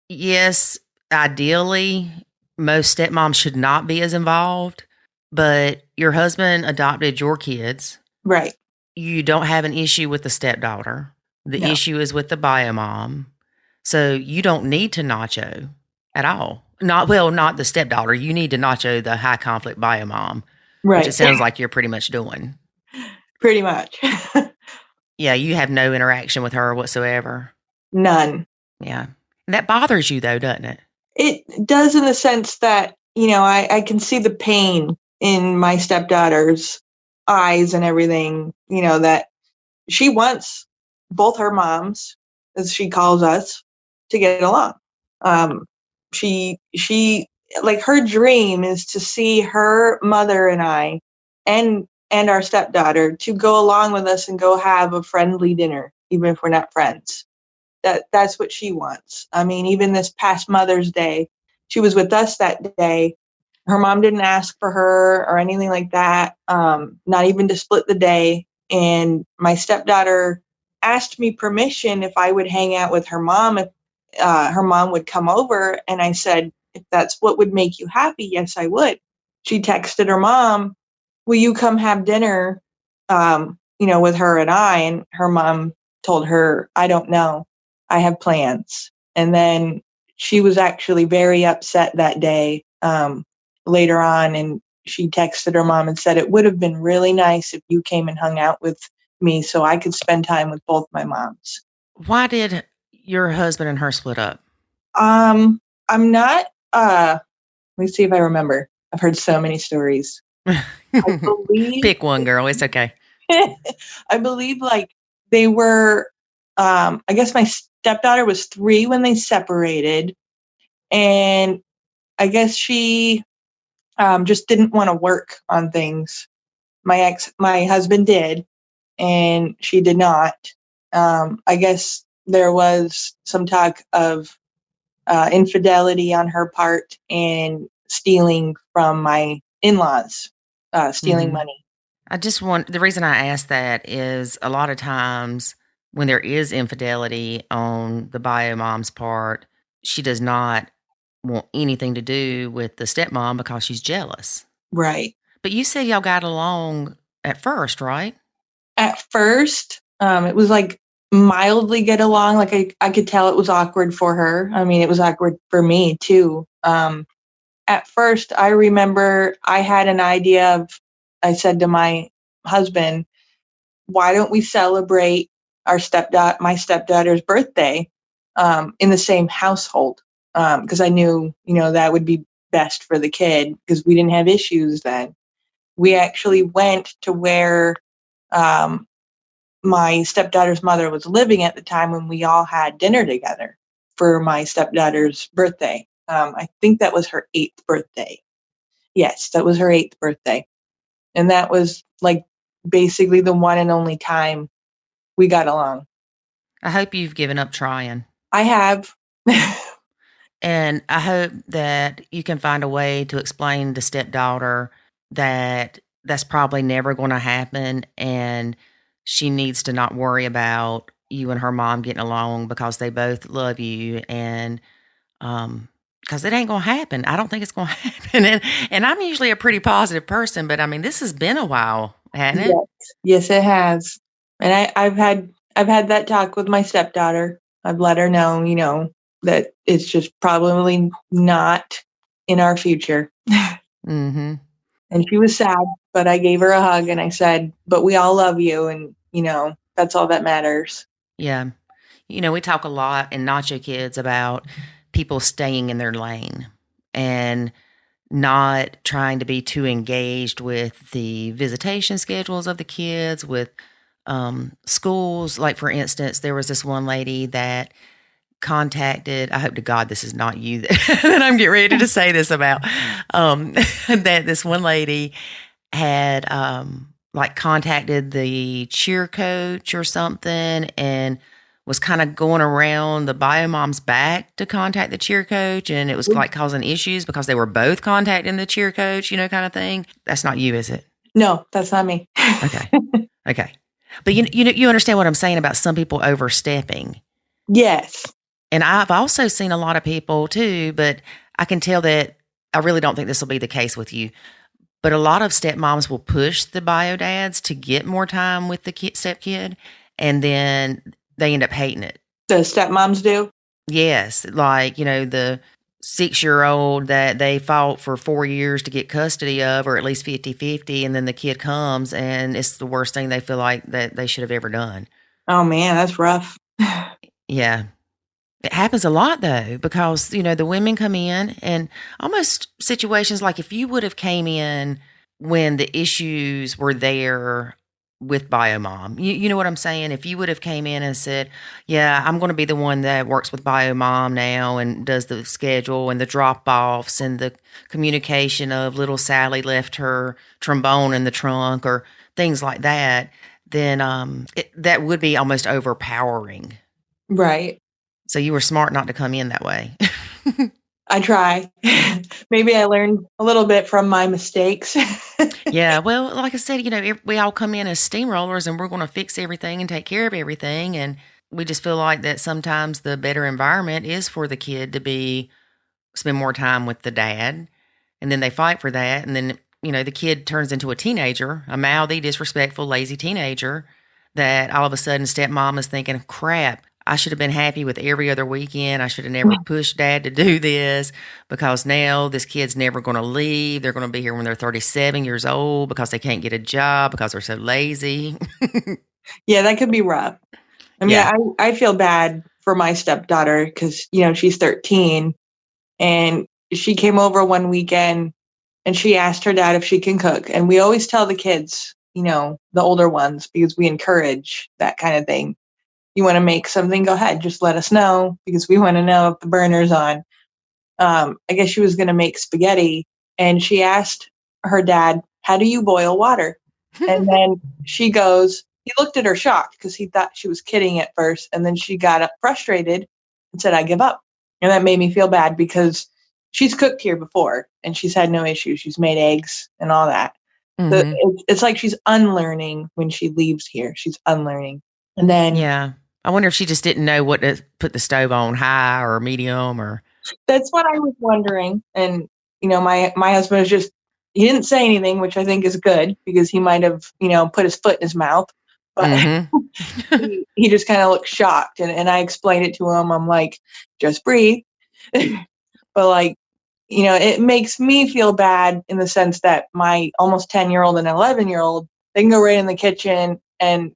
yes, ideally, most stepmoms should not be as involved, but your husband adopted your kids. Right. You don't have an issue with the stepdaughter. The issue is with the biomom. So you don't need to nacho at all. Not the stepdaughter. You need to nacho the high conflict biomom. Right. Which it sounds like you're pretty much doing. Pretty much. Yeah, you have no interaction with her whatsoever. None. Yeah. That bothers you though, doesn't it? It does, in the sense that, I can see the pain in my stepdaughter's eyes and everything, that she wants both her moms, as she calls us, to get along. She like, her dream is to see her mother and I and our stepdaughter to go along with us and go have a friendly dinner, even if we're not friends. That's what she wants. I mean, even this past Mother's Day, she was with us that day. Her mom didn't ask for her or anything like that, not even to split the day. And my stepdaughter asked me permission if I would hang out with her mom, if her mom would come over. And I said, if that's what would make you happy, yes, I would. She texted her mom, will you come have dinner, with her and I? And her mom told her, I don't know. I have plans. And then she was actually very upset that day, later on. And she texted her mom and said, it would have been really nice if you came and hung out with me so I could spend time with both my moms. Why did your husband and her split up? I'm not, let me see if I remember. I've heard so many stories. I believe, Pick one, girl. It's okay. I believe like they were, I guess my stepdaughter was 3 when they separated. And I guess she just didn't want to work on things. My husband did, and she did not. I guess there was some talk of infidelity on her part and stealing from my in-laws, stealing money. The reason I ask that is a lot of times when there is infidelity on the bio mom's part, she does not want anything to do with the stepmom because she's jealous. Right. But you said y'all got along at first, right? At first, it was like mildly get along. Like I could tell it was awkward for her. I mean, it was awkward for me too. At first, I remember I had an idea of, I said to my husband, why don't we celebrate my stepdaughter's birthday in the same household? Because I knew, that would be best for the kid because we didn't have issues then. We actually went to where my stepdaughter's mother was living at the time when we all had dinner together for my stepdaughter's birthday. I think that was her 8th birthday. Yes, that was her 8th birthday. And that was like basically the one and only time we got along. I hope you've given up trying. I have. And I hope that you can find a way to explain to stepdaughter that that's probably never going to happen. And she needs to not worry about you and her mom getting along because they both love you. And, because it ain't going to happen. I don't think it's going to happen. And I'm usually a pretty positive person, but I mean, this has been a while, hasn't it? Yes, it has. And I've had that talk with my stepdaughter. I've let her know, that it's just probably not in our future. Mm-hmm. And she was sad, but I gave her a hug and I said, but we all love you. And, that's all that matters. Yeah. We talk a lot in Nacho Kids about people staying in their lane and not trying to be too engaged with the visitation schedules of the kids, with schools. Like, for instance, there was this one lady that contacted, I hope to God this is not you that I'm getting ready to say this about, that this one lady had contacted the cheer coach or something and was kind of going around the bio mom's back to contact the cheer coach. And it was like causing issues because they were both contacting the cheer coach, kind of thing. That's not you, is it? No, that's not me. Okay. But you understand what I'm saying about some people overstepping. Yes. And I've also seen a lot of people too, but I can tell that I really don't think this will be the case with you. But a lot of stepmoms will push the bio dads to get more time with the stepkid, and then they end up hating it. The stepmoms do? Yes. Like, the 6-year-old that they fought for 4 years to get custody of, or at least 50-50, and then the kid comes and it's the worst thing they feel like that they should have ever done. Oh man, that's rough. Yeah. It happens a lot though, because, the women come in and almost situations like if you would have came in when the issues were there with biomom, you know what I'm saying? If you would have came in and said, yeah, I'm going to be the one that works with biomom now and does the schedule and the drop-offs and the communication of little Sally left her trombone in the trunk or things like that, then that would be almost overpowering. Right. So you were smart not to come in that way. I try. Maybe I learned a little bit from my mistakes. Yeah. Well, like I said, we all come in as steamrollers and we're going to fix everything and take care of everything. And we just feel like that sometimes the better environment is for the kid to spend more time with the dad. And then they fight for that. And then, the kid turns into a teenager, a mouthy, disrespectful, lazy teenager that all of a sudden stepmom is thinking, crap, I should have been happy with every other weekend. I should have never pushed dad to do this because now this kid's never going to leave. They're going to be here when they're 37 years old because they can't get a job because they're so lazy. Yeah, that could be rough. I mean, Yeah. I feel bad for my stepdaughter because, she's 13 and she came over one weekend and she asked her dad if she can cook. And we always tell the kids, the older ones, because we encourage that kind of thing. You want to make something, go ahead, just let us know because we want to know if the burner's on. I guess she was going to make spaghetti and she asked her dad, how do you boil water? And then he looked at her shocked because he thought she was kidding at first. And then she got up frustrated and said, I give up. And that made me feel bad because she's cooked here before and she's had no issues. She's made eggs and all that. Mm-hmm. So it's like she's unlearning when she leaves here. She's unlearning. And then Yeah. I wonder if she just didn't know what to put the stove on, high or medium or. That's what I was wondering. And, my husband he didn't say anything, which I think is good because he might have, put his foot in his mouth, but he just kind of looked shocked. And I explained it to him. I'm like, just breathe. But it makes me feel bad in the sense that my almost 10-year-old and 11-year-old, they can go right in the kitchen and,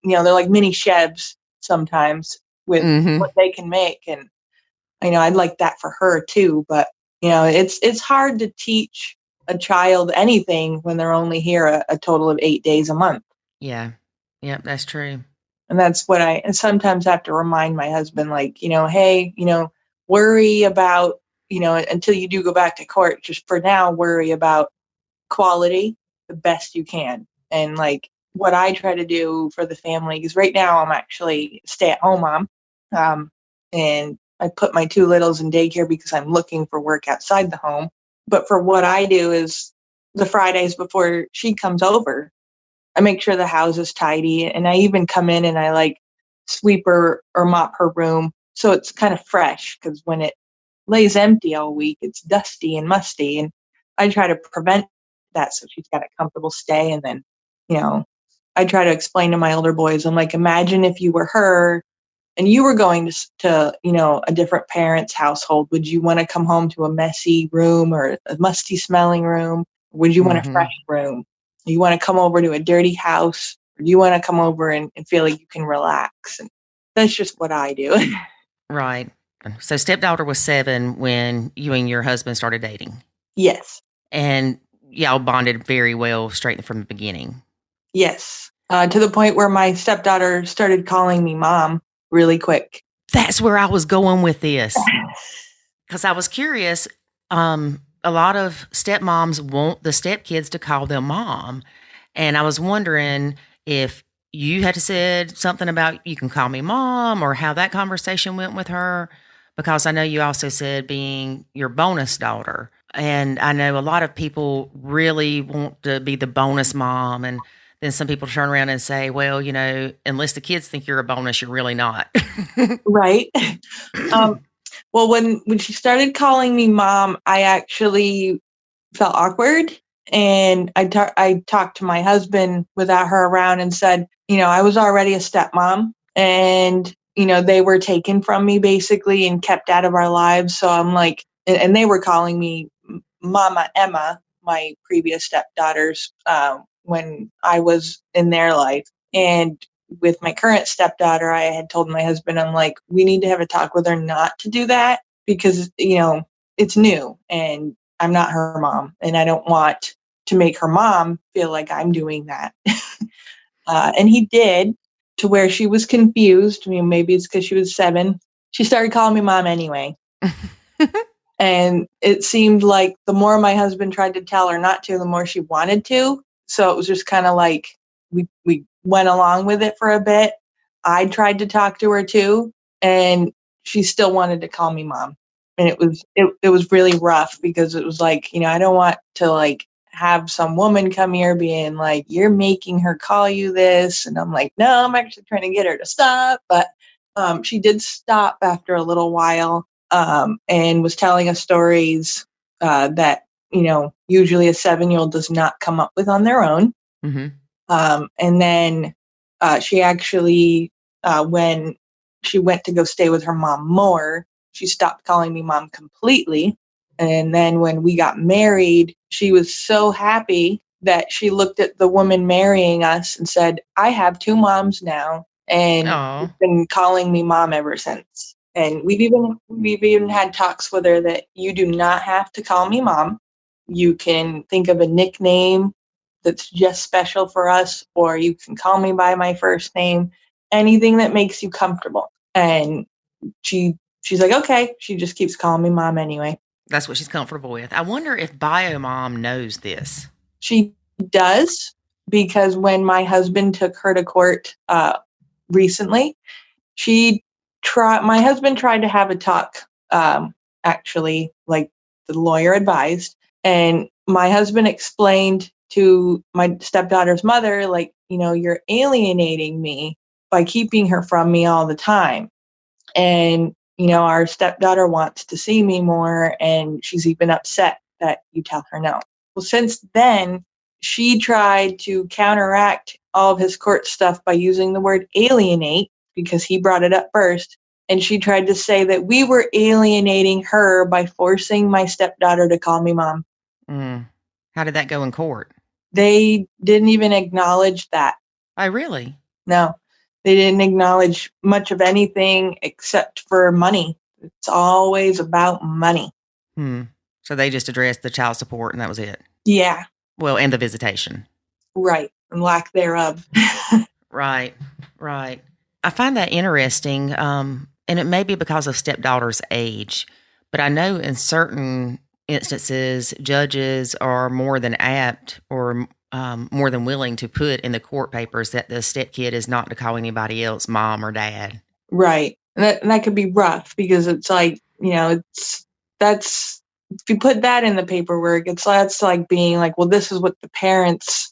they're like mini chefs sometimes with what they can make. And, I'd like that for her too. But, it's hard to teach a child anything when they're only here a total of 8 days a month. Yeah. Yep. That's true. And that's what I sometimes have to remind my husband, hey, worry about, until you do go back to court, just for now, worry about quality the best you can. And what I try to do for the family is right now I'm actually a stay-at-home mom. And I put my two littles in daycare because I'm looking for work outside the home. But for what I do is the Fridays before she comes over, I make sure the house is tidy. And I even come in and I sweep her or mop her room. So it's kind of fresh because when it lays empty all week, it's dusty and musty. And I try to prevent that so she's got a comfortable stay. And then, I try to explain to my older boys, I'm like, imagine if you were her and you were going to a different parent's household. Would you want to come home to a messy room or a musty smelling room? Or would you want a fresh room? Do you want to come over to a dirty house? Or do you want to come over and feel like you can relax? And that's just what I do. Right. So stepdaughter was 7 when you and your husband started dating. Yes. And y'all bonded very well straight from the beginning. Yes. To the point where my stepdaughter started calling me mom really quick. That's where I was going with this. Because I was curious. A lot of stepmoms want the stepkids to call them mom. And I was wondering if you had said something about you can call me mom or how that conversation went with her. Because I know you also said being your bonus daughter. And I know a lot of people really want to be the bonus mom. And then some people turn around and say, well, unless the kids think you're a bonus, you're really not. Right. Well, when she started calling me mom, I actually felt awkward. And I talked to my husband without her around and said, I was already a stepmom and, they were taken from me basically and kept out of our lives. So I'm like, and they were calling me Mama Emma, my previous stepdaughters, when I was in their life. And with my current stepdaughter, I had told my husband, I'm like, we need to have a talk with her not to do that because, it's new and I'm not her mom and I don't want to make her mom feel like I'm doing that. And he did, to where she was confused. I mean, maybe it's because she was 7. She started calling me mom anyway. And it seemed like the more my husband tried to tell her not to, the more she wanted to. So it was just kind of like we went along with it for a bit. I tried to talk to her too, and she still wanted to call me mom. And it was really rough because it was like, I don't want to like have some woman come here being like, you're making her call you this. And I'm like, no, I'm actually trying to get her to stop. But she did stop after a little while. And was telling us stories that, usually a 7-year-old does not come up with on their own. Mm-hmm. And then she actually, when she went to go stay with her mom more, she stopped calling me mom completely. And then when we got married, she was so happy that she looked at the woman marrying us and said, I have 2 moms now. And she's been calling me mom ever since. And we've even had talks with her that you do not have to call me mom. You can think of a nickname that's just special for us, or you can call me by my first name, anything that makes you comfortable. And she's like, okay. She just keeps calling me mom anyway. That's what she's comfortable with. I wonder if bio mom knows this. She does, because when my husband took her to court recently, my husband tried to have a talk, actually, like the lawyer advised. And my husband explained to my stepdaughter's mother, like, you're alienating me by keeping her from me all the time. And, our stepdaughter wants to see me more. And she's even upset that you tell her no. Well, since then, she tried to counteract all of his court stuff by using the word alienate, because he brought it up first. And she tried to say that we were alienating her by forcing my stepdaughter to call me mom. How did that go in court? They didn't even acknowledge that. Oh, really? No, they didn't acknowledge much of anything except for money. It's always about money. So they just addressed the child support and that was it? Yeah. Well, and the visitation. Right. And lack thereof. Right. I find that interesting, and it may be because of stepdaughter's age, but I know in certain instances, judges are more than apt or more than willing to put in the court papers that the stepkid is not to call anybody else mom or dad. Right. And that could be rough because it's like, if you put that in the paperwork, that's like being like, well, these are the parents'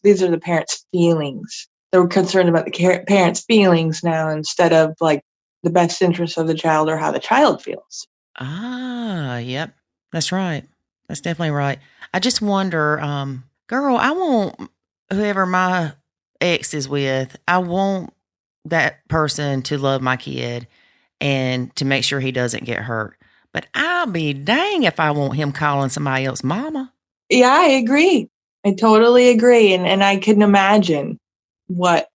feelings. They're concerned about the parents' feelings now instead of like the best interest of the child or how the child feels. Yep. That's right. That's definitely right. I just wonder, girl, I want whoever my ex is with, I want that person to love my kid and to make sure he doesn't get hurt. But I'll be dang if I want him calling somebody else mama. Yeah, I agree. I totally agree. And I couldn't imagine what,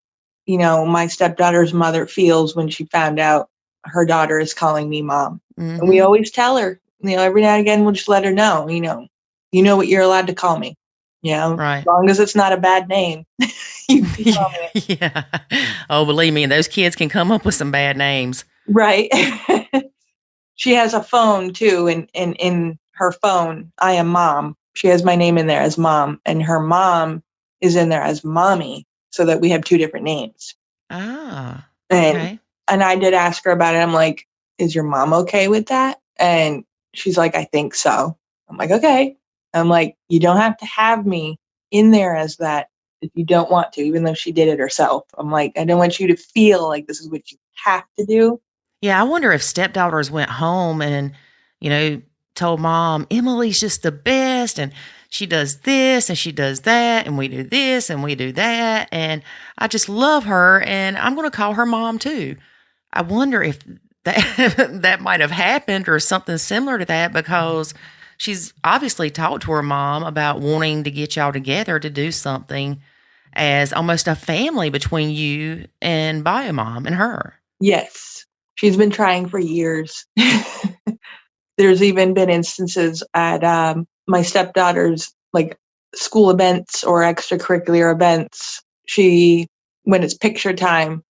my stepdaughter's mother feels when she found out her daughter is calling me mom. Mm-hmm. And we always tell her, every now and again, we'll just let her know, you know what you're allowed to call me. Right. As long as it's not a bad name. You can call me. Yeah. Oh, believe me, those kids can come up with some bad names. Right. She has a phone too, and in her phone, I am mom. She has my name in there as mom, and her mom is in there as mommy, so that we have 2 different names. Okay. And I did ask her about it. I'm like, is your mom okay with that? And she's like, I think so. I'm like, okay. I'm like, you don't have to have me in there as that if you don't want to, even though she did it herself. I'm like, I don't want you to feel like this is what you have to do. Yeah, I wonder if stepdaughters went home and, told mom, Emily's just the best and she does this and she does that and we do this and we do that and I just love her and I'm going to call her mom too. I wonder if that might have happened or something similar to that, because she's obviously talked to her mom about wanting to get y'all together to do something as almost a family between you and bio mom and her. Yes. She's been trying for years. There's even been instances at my stepdaughter's like school events or extracurricular events. When it's picture time,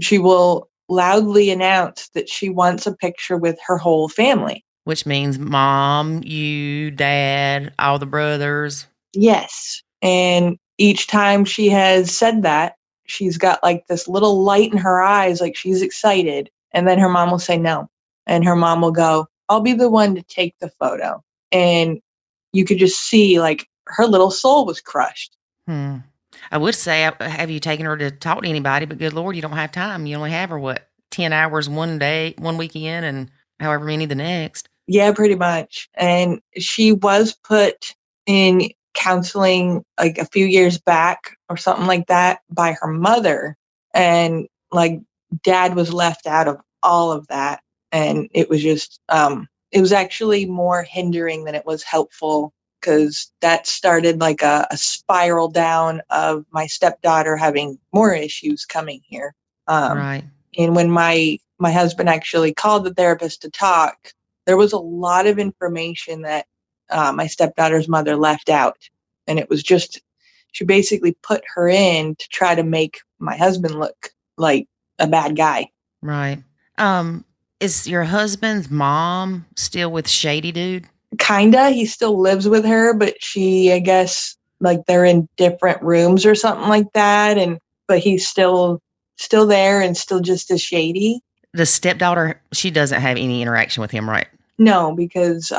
she will loudly announce that she wants a picture with her whole family. Which means mom, you, dad, all the brothers. Yes. And each time she has said that, she's got like this little light in her eyes, like she's excited. And then her mom will say no. And her mom will go, I'll be the one to take the photo. And you could just see like her little soul was crushed. I would say, have you taken her to talk to anybody? But good Lord, you don't have time. You only have her, 10 hours one day, one weekend, and however many the next. Yeah, pretty much. And she was put in counseling like a few years back or something like that by her mother. And like dad was left out of all of that. And it was just, it was actually more hindering than it was helpful, because that started like a spiral down of my stepdaughter having more issues coming here. Right. And when my husband actually called the therapist to talk, there was a lot of information that my stepdaughter's mother left out. And it was just, she basically put her in to try to make my husband look like a bad guy. Right. Is your husband's mom still with Shady Dude? Kinda. He still lives with her, but I guess, like they're in different rooms or something like that. But he's still there and still just as shady. The stepdaughter, she doesn't have any interaction with him, right? No, because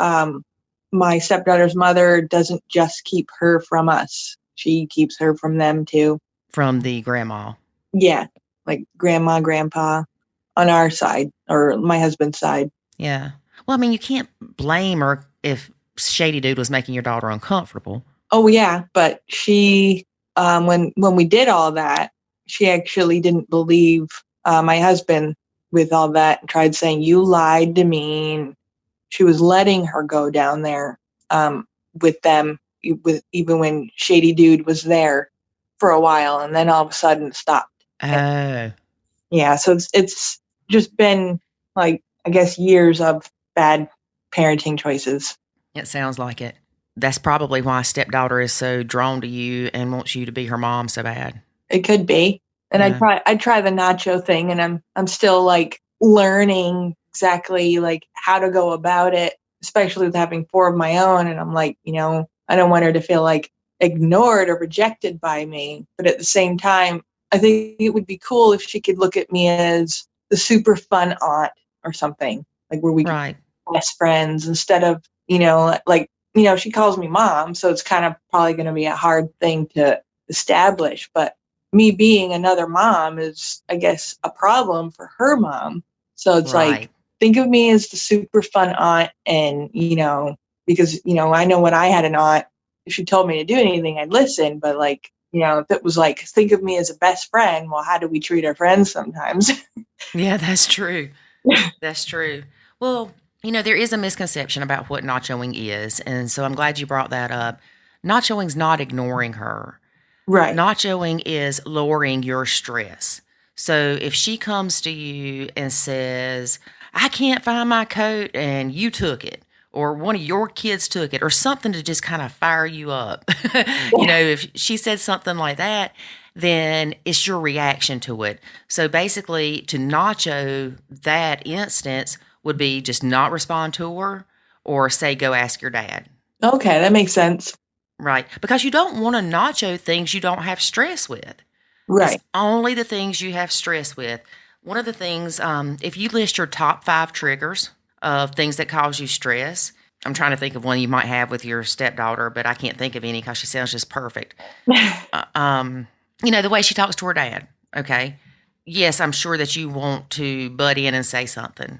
my stepdaughter's mother doesn't just keep her from us. She keeps her from them too. From the grandma. Yeah, like grandma, grandpa on our side, or my husband's side. Yeah. Well, I mean, you can't blame her if Shady Dude was making your daughter uncomfortable. Oh, yeah. But she, when we did all that, she actually didn't believe my husband with all that and tried saying, you lied to me. And she was letting her go down there with them, even when Shady Dude was there for a while, and then all of a sudden it stopped. Oh. Yeah. So it's just been like, I guess, years of bad parenting choices. It sounds like it. That's probably why stepdaughter is so drawn to you and wants you to be her mom so bad. It could be. And Yeah. I try the nacho thing, and I'm still like learning exactly like how to go about it, especially with having 4 of my own. And I'm like, I don't want her to feel like ignored or rejected by me. But at the same time, I think it would be cool if she could look at me as the super fun aunt or something, like where we Right. be best friends instead of, she calls me mom. So it's kind of probably going to be a hard thing to establish. But me being another mom is, I guess, a problem for her mom. So it's like, think of me as the super fun aunt. And, because, I know when I had an aunt, if she told me to do anything, I'd listen. But like, if it was like, think of me as a best friend, well, how do we treat our friends sometimes? Yeah, that's true. That's true. Well, there is a misconception about what nachoing is. And so I'm glad you brought that up. Nachoing's not ignoring her. Right. Nachoing is lowering your stress. So if she comes to you and says, I can't find my coat and you took it, or one of your kids took it, or something to just kind of fire you up. If she said something like that, then it's your reaction to it. So basically, to nacho that instance would be just not respond to her or say, go ask your dad. Okay, that makes sense. Right. Because you don't want to nacho things you don't have stress with. Right. It's only the things you have stress with. One of the things, if you list your top 5 triggers of things that cause you stress, I'm trying to think of one you might have with your stepdaughter, but I can't think of any because she sounds just perfect. The way she talks to her dad. Okay. Yes, I'm sure that you want to butt in and say something,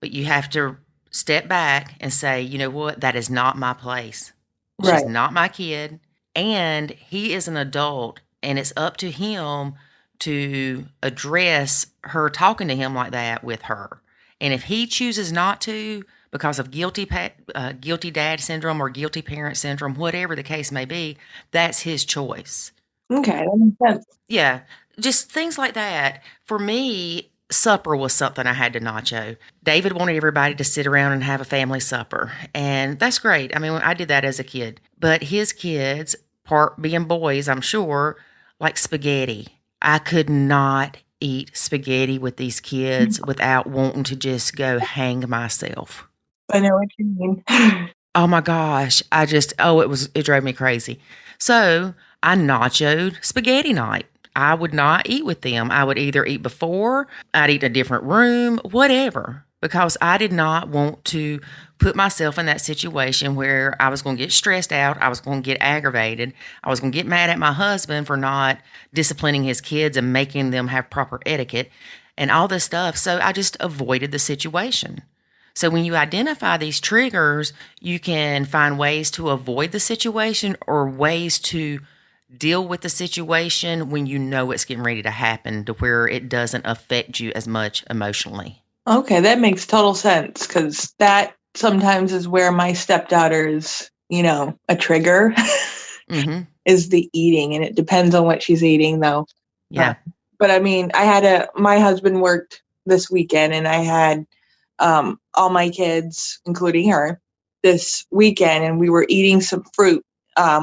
but you have to step back and say, you know what? That is not my place. Right. She's not my kid. And he is an adult, and it's up to him to address her talking to him like that with her. And if he chooses not to, because of guilty dad syndrome or guilty parent syndrome, whatever the case may be, that's his choice. Okay, that makes sense. Yeah, just things like that. For me, supper was something I had to nacho. David wanted everybody to sit around and have a family supper, and that's great. I mean, I did that as a kid. But his kids, part being boys, I'm sure, like spaghetti. I could not eat spaghetti with these kids without wanting to just go hang myself. I know what you mean. Oh my gosh. It drove me crazy. So I nachoed spaghetti night. I would not eat with them. I would either eat before, I'd eat in a different room, whatever, because I did not want to put myself in that situation where I was going to get stressed out. I was going to get aggravated. I was going to get mad at my husband for not disciplining his kids and making them have proper etiquette and all this stuff. So I just avoided the situation. So when you identify these triggers, you can find ways to avoid the situation or ways to deal with the situation when you know it's getting ready to happen to where it doesn't affect you as much emotionally. Okay, that makes total sense, because that sometimes is where my stepdaughter is, a trigger, is the eating. And it depends on what she's eating, though. Yeah. But I mean, my husband worked this weekend, and I had all my kids, including her, this weekend, and we were eating some fruit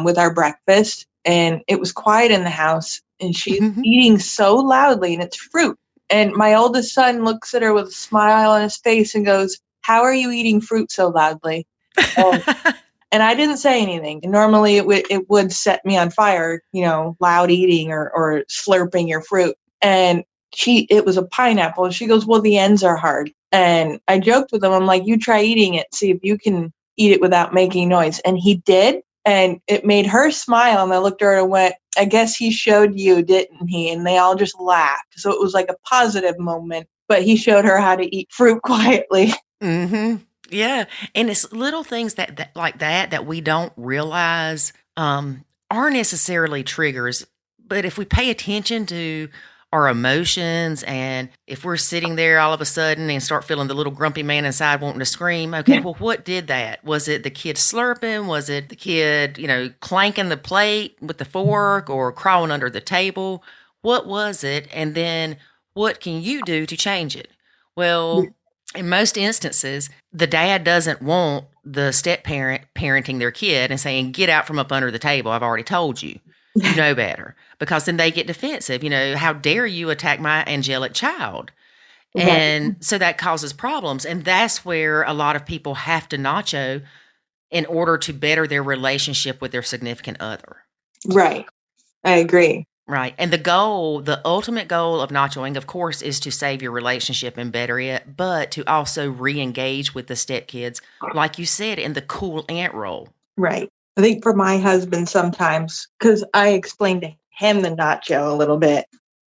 with our breakfast. And it was quiet in the house, and she's eating so loudly, and it's fruit. And my oldest son looks at her with a smile on his face and goes, "How are you eating fruit so loudly?" And I didn't say anything. And normally it would set me on fire, loud eating or slurping your fruit. And it was a pineapple. And she goes, "Well, the ends are hard." And I joked with him. I'm like, "You try eating it. See if you can eat it without making noise." And he did. And it made her smile. And I looked at her and went, "I guess he showed you, didn't he?" And they all just laughed. So it was like a positive moment. But he showed her how to eat fruit quietly. Mm-hmm. Yeah. And it's little things that like that we don't realize aren't necessarily triggers. But if we pay attention to our emotions, and if we're sitting there all of a sudden and start feeling the little grumpy man inside wanting to scream, okay, well, what did that? Was it the kid slurping? Was it the kid, clanking the plate with the fork or crawling under the table? What was it? And then what can you do to change it? Well, in most instances, the dad doesn't want the step parent parenting their kid and saying, "Get out from up under the table. I've already told you. You know better." Because then they get defensive. How dare you attack my angelic child? Right. And so that causes problems. And that's where a lot of people have to nacho in order to better their relationship with their significant other. Right. I agree. Right. And the ultimate goal of nachoing, of course, is to save your relationship and better it, but to also re-engage with the stepkids, like you said, in the cool aunt role. Right. I think for my husband sometimes, because I explained to him the nacho a little bit.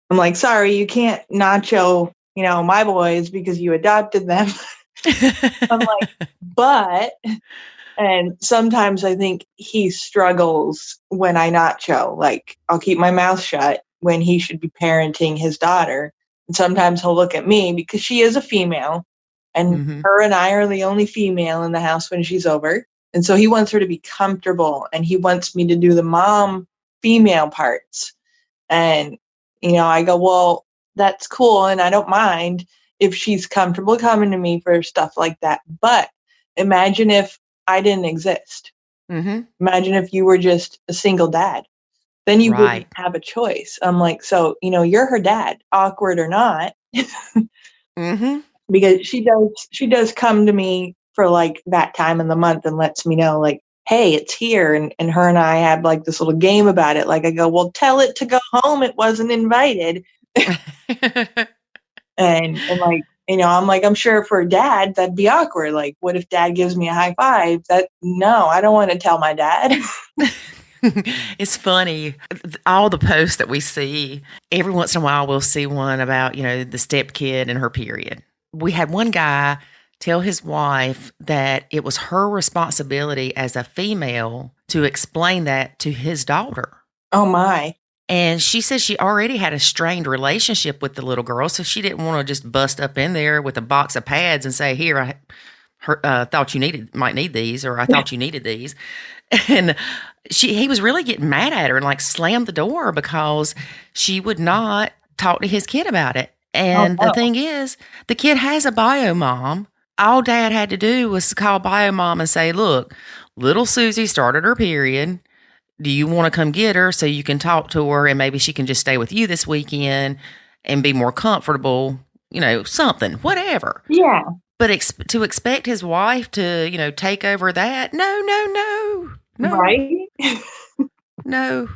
I'm like, "Sorry, you can't nacho, my boys because you adopted them." I'm like, "But," and sometimes I think he struggles when I nacho. Like, I'll keep my mouth shut when he should be parenting his daughter. And sometimes he'll look at me because she is a female, and her and I are the only female in the house when she's over. And so he wants her to be comfortable, and he wants me to do the mom female parts. And, I go, "Well, that's cool. And I don't mind if she's comfortable coming to me for stuff like that. But imagine if I didn't exist. Imagine if you were just a single dad. Then you wouldn't have a choice." I'm like, "So, you're her dad, awkward or not." Because she does come to me for like that time in the month and lets me know, like, "Hey, it's here." And her and I have like this little game about it. Like, I go, "Well, tell it to go home. It wasn't invited." and like, I'm like, "I'm sure for dad, that'd be awkward. Like, what if dad gives me a high five? No, I don't want to tell my dad." It's funny. All the posts that we see, every once in a while, we'll see one about, the step kid and her period. We had one guy tell his wife that it was her responsibility as a female to explain that to his daughter. Oh, my. And she said she already had a strained relationship with the little girl, so she didn't want to just bust up in there with a box of pads and say, "Here, I thought you might need these," or "I thought you needed these." And he was really getting mad at her and like slammed the door because she would not talk to his kid about it. And the thing is, the kid has a bio mom. All Dad had to do was call bio mom and say, "Look, little Susie started her period. Do you want to come get her so you can talk to her and maybe she can just stay with you this weekend and be more comfortable?" Something, whatever. Yeah. But to expect his wife to, take over that, no. Right? No.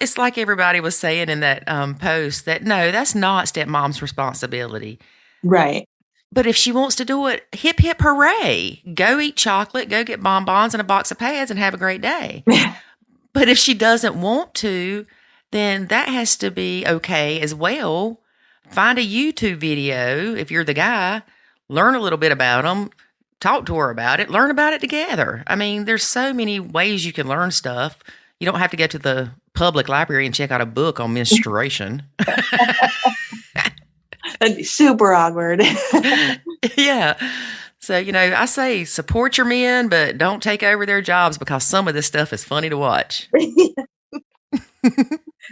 It's like everybody was saying in that post that, no, that's not stepmom's responsibility. Right. But if she wants to do it, hip, hip, hooray. Go eat chocolate, go get bonbons and a box of pads and have a great day. But if she doesn't want to, then that has to be okay as well. Find a YouTube video if you're the guy, learn a little bit about them, talk to her about it, learn about it together. I mean, there's so many ways you can learn stuff. You don't have to go to the public library and check out a book on menstruation. That'd be super awkward. Yeah. So, I say support your men, but don't take over their jobs because some of this stuff is funny to watch.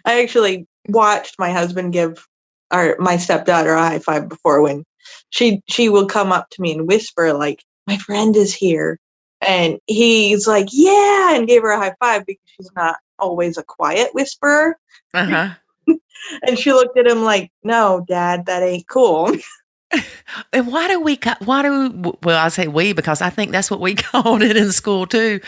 I actually watched my husband give my stepdaughter a high five before, when she will come up to me and whisper, like, "My friend is here." And he's like, "Yeah," and gave her a high five because she's not always a quiet whisperer. Uh-huh. And she looked at him like, "No, Dad, that ain't cool." And well, I say we because I think that's what we called it in school too.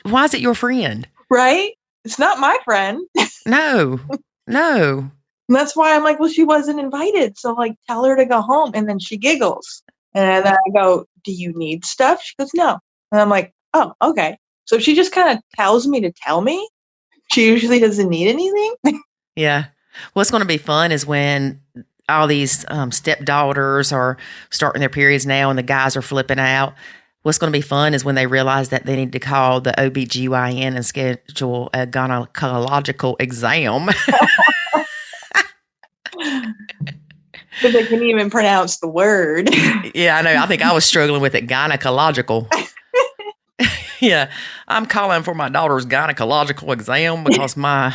Why is it your friend? Right? It's not my friend. No. And that's why I'm like, well, she wasn't invited. So like, tell her to go home. And then she giggles. And then I go, "Do you need stuff?" She goes, "No." And I'm like, "Oh, okay." So she just kind of tells me to tell me. She usually doesn't need anything. Yeah. What's going to be fun is when all these stepdaughters are starting their periods now and the guys are flipping out. What's going to be fun is when they realize that they need to call the OBGYN and schedule a gynecological exam. Because they can even pronounce the word. Yeah, I know. I think I was struggling with it. Gynecological. Yeah, I'm calling for my daughter's gynecological exam because my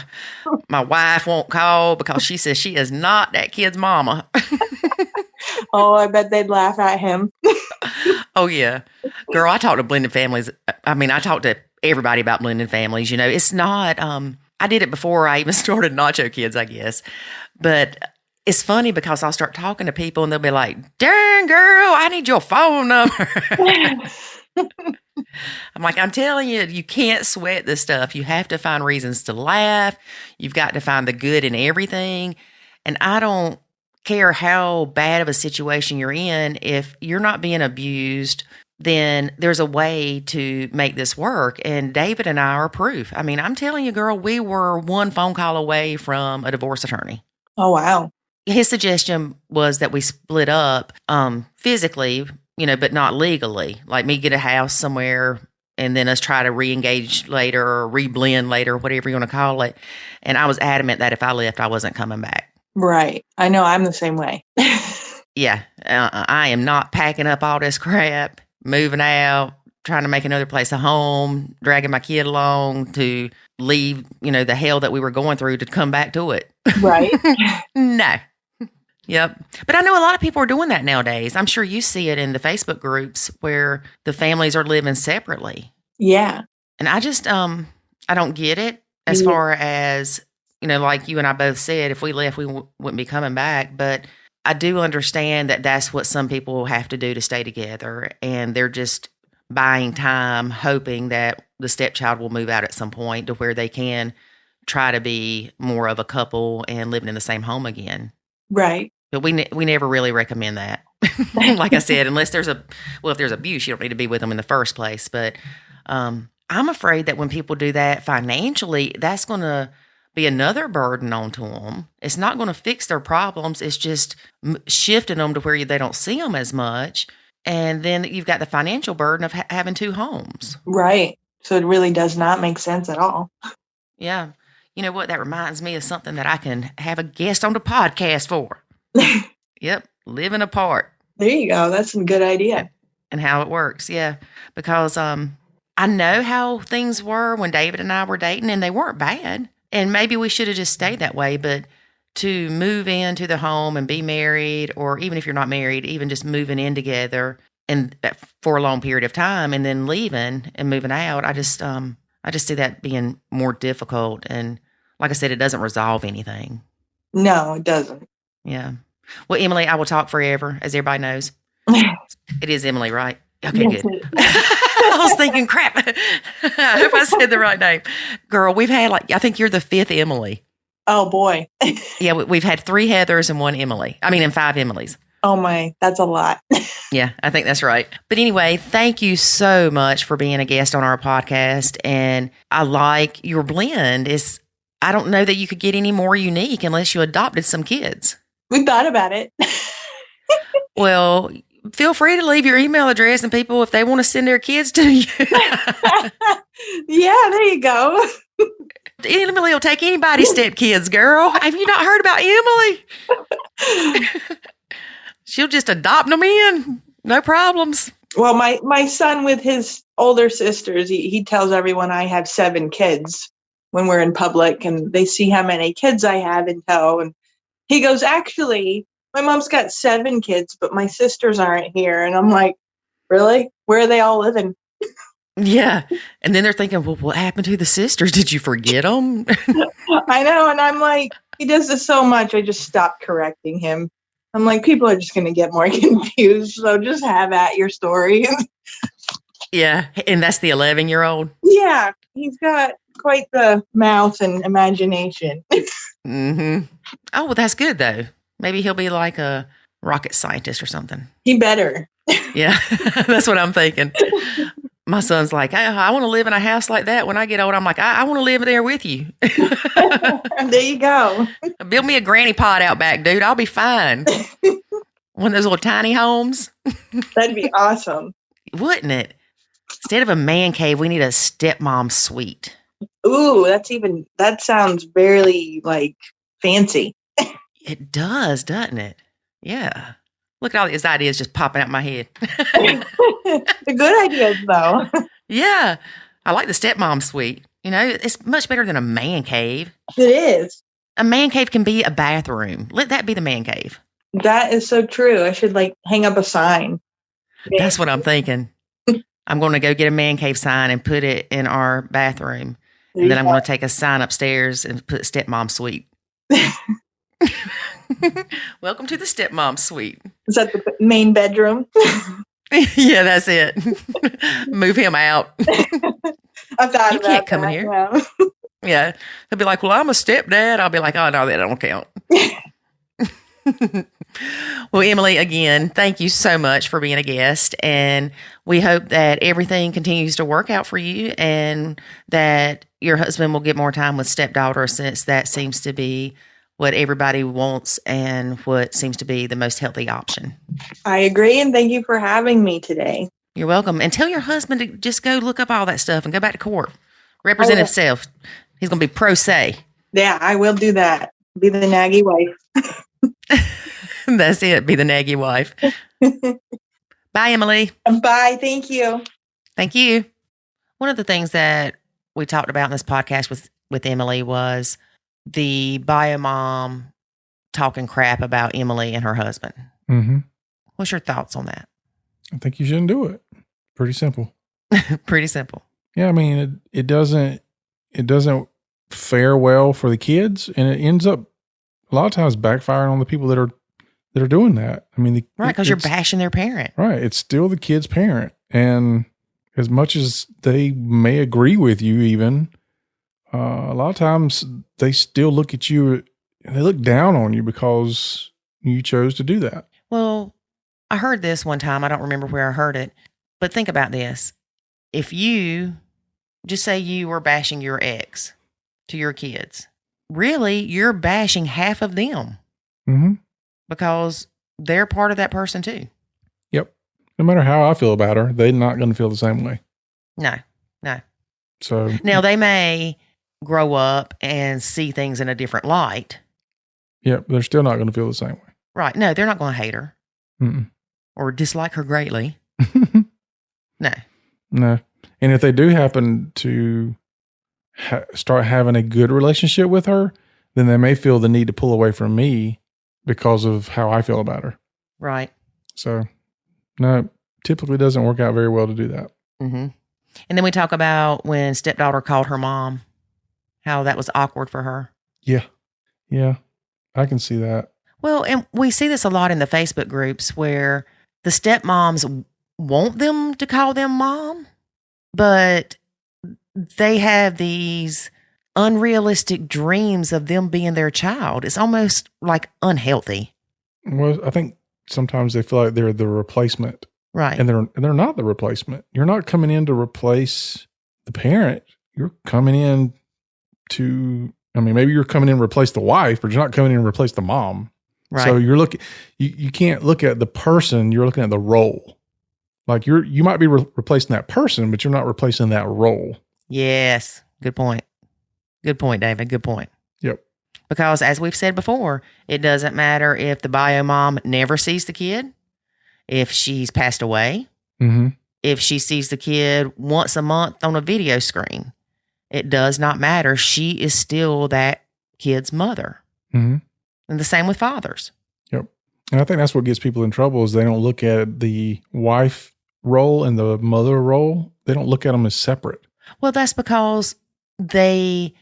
wife won't call because she says she is not that kid's mama. Oh, I bet they'd laugh at him. Oh, yeah. Girl, I talk to blended families. I mean, I talk to everybody about blended families. It's not, I did it before I even started Nacho Kids, I guess. But it's funny because I'll start talking to people and they'll be like, "Dang, girl, I need your phone number." I'm like, I'm telling you, you can't sweat this stuff. You have to find reasons to laugh. You've got to find the good in everything. And I don't care how bad of a situation you're in. If you're not being abused, then there's a way to make this work. And David and I are proof. I mean, I'm telling you, girl, we were one phone call away from a divorce attorney. Oh, wow. His suggestion was that we split up physically, but not legally. Like me get a house somewhere and then us try to re-engage later or re-blend later, whatever you want to call it. And I was adamant that if I left, I wasn't coming back. Right. I know. I'm the same way. Yeah. I am not packing up all this crap, moving out, trying to make another place a home, dragging my kid along to leave, the hell that we were going through to come back to it. Right. No. Yep. But I know a lot of people are doing that nowadays. I'm sure you see it in the Facebook groups where the families are living separately. Yeah. And I just, I don't get it as far as, like you and I both said, if we left, we wouldn't be coming back. But I do understand that that's what some people have to do to stay together. And they're just buying time, hoping that the stepchild will move out at some point to where they can try to be more of a couple and living in the same home again. Right. But we never really recommend that. Like I said, unless if there's abuse, you don't need to be with them in the first place. But I'm afraid that when people do that financially, that's going to be another burden onto them. It's not going to fix their problems. It's just shifting them to where they don't see them as much. And then you've got the financial burden of having two homes. Right. So it really does not make sense at all. Yeah. You know what? That reminds me of something that I can have a guest on the podcast for. Yep. Living apart. There you go. That's a good idea. And how it works. Yeah. Because I know how things were when David and I were dating, and they weren't bad. And maybe we should have just stayed that way. But to move into the home and be married, or even if you're not married, even just moving in together and for a long period of time and then leaving and moving out, I just see that being more difficult. And like I said, it doesn't resolve anything. No, it doesn't. Yeah. Well, Emily, I will talk forever, as everybody knows. It is Emily, right? Okay, Yes, good. I was thinking, crap. I hope I said the right name. Girl, we've had I think you're the 5th Emily. Oh, boy. Yeah, we've had 3 Heathers and 1 Emily. I mean, and 5 Emilys. Oh, my. That's a lot. Yeah, I think that's right. But anyway, thank you so much for being a guest on our podcast. And I like your blend. I don't know that you could get any more unique unless you adopted some kids. We thought about it. Well, feel free to leave your email address, and people, if they want to send their kids to you. Yeah, there you go. Emily will take anybody's stepkids, girl. Have you not heard about Emily? She'll just adopt them in. No problems. Well, my son with his older sisters, he tells everyone I have 7 kids when we're in public, and they see how many kids I have in tow. And he goes, actually, my mom's got 7 kids, but my sisters aren't here. And I'm like, really? Where are they all living? Yeah. And then they're thinking, well, what happened to the sisters? Did you forget them? I know. And I'm like, he does this so much. I just stopped correcting him. I'm like, people are just going to get more confused. So just have at your story. Yeah. And that's the 11-year-old? Yeah. He's got quite the mouth and imagination. Mm-hmm. Oh, well, that's good, though. Maybe he'll be like a rocket scientist or something. He better. Yeah. That's what I'm thinking. My son's like, I want to live in a house like that when I get old. I'm like, I want to live there with you. There you go. Build me a granny pod out back, dude. I'll be fine. One of those little tiny homes. That'd be awesome. Wouldn't it? Instead of a man cave, we need a stepmom suite. Ooh, that sounds very fancy. It does, doesn't it? Yeah. Look at all these ideas just popping out my head. The good ideas, though. Yeah. I like the stepmom suite. You know, it's much better than a man cave. It is. A man cave can be a bathroom. Let that be the man cave. That is so true. I should hang up a sign. That's what I'm thinking. I'm going to go get a man cave sign and put it in our bathroom. And then I'm going to take a sign upstairs and put stepmom suite. Welcome to the stepmom suite. Is that the main bedroom? Yeah, that's it. Move him out. I thought you can't come in here. Yeah. Yeah. He'll be like, well, I'm a stepdad. I'll be like, oh, no, that don't count. Well, Emily, again, thank you so much for being a guest. And we hope that everything continues to work out for you and that your husband will get more time with stepdaughter, since that seems to be what everybody wants and what seems to be the most healthy option. I agree. And thank you for having me today. You're welcome. And tell your husband to just go look up all that stuff and go back to court. Represent himself. He's going to be pro se. Yeah, I will do that. Be the naggy wife. That's it. Be the naggy wife. Bye, Emily. Bye. Thank you. Thank you. One of the things that we talked about in this podcast with Emily was the bio mom talking crap about Emily and her husband. Mm-hmm. What's your thoughts on that? I think you shouldn't do it. Pretty simple. Pretty simple. Yeah, I mean, it doesn't fare well for the kids, and it ends up a lot of times backfiring on the people that are doing that. I mean, right, because you're bashing their parent. Right, it's still the kid's parent, and as much as they may agree with you, even a lot of times they still look at you and they look down on you because you chose to do that. Well, I heard this one time. I don't remember where I heard it, but think about this. If you just say you were bashing your ex to your kids, really, you're bashing half of them because they're part of that person too. Yep. No matter how I feel about her, they're not going to feel the same way. No. So now they may grow up and see things in a different light. Yeah, they're still not going to feel the same way. Right. No, they're not going to hate her Mm-mm. or dislike her greatly. No. No. And if they do happen to start having a good relationship with her, then they may feel the need to pull away from me because of how I feel about her. Right. So, no, typically doesn't work out very well to do that. Mm-hmm. And then we talk about when stepdaughter called her mom, how that was awkward for her. Yeah. Yeah. I can see that. Well, and we see this a lot in the Facebook groups where the stepmoms want them to call them mom, but they have these unrealistic dreams of them being their child. It's almost like unhealthy. Well, I think sometimes they feel like they're the replacement. Right. And they're not the replacement. You're not coming in to replace the parent. You're coming in to, maybe you're coming in to replace the wife, but you're not coming in to replace the mom. Right. So you're looking, you can't look at the person, you're looking at the role. Like you might be replacing that person, but you're not replacing that role. Yes. Good point. Good point, David. Good point. Yep. Because as we've said before, it doesn't matter if the bio mom never sees the kid, if she's passed away, mm-hmm. if she sees the kid once a month on a video screen. It does not matter. She is still that kid's mother. Mm-hmm. And the same with fathers. Yep. And I think that's what gets people in trouble is they don't look at the wife role and the mother role. They don't look at them as separate. Well, that's because I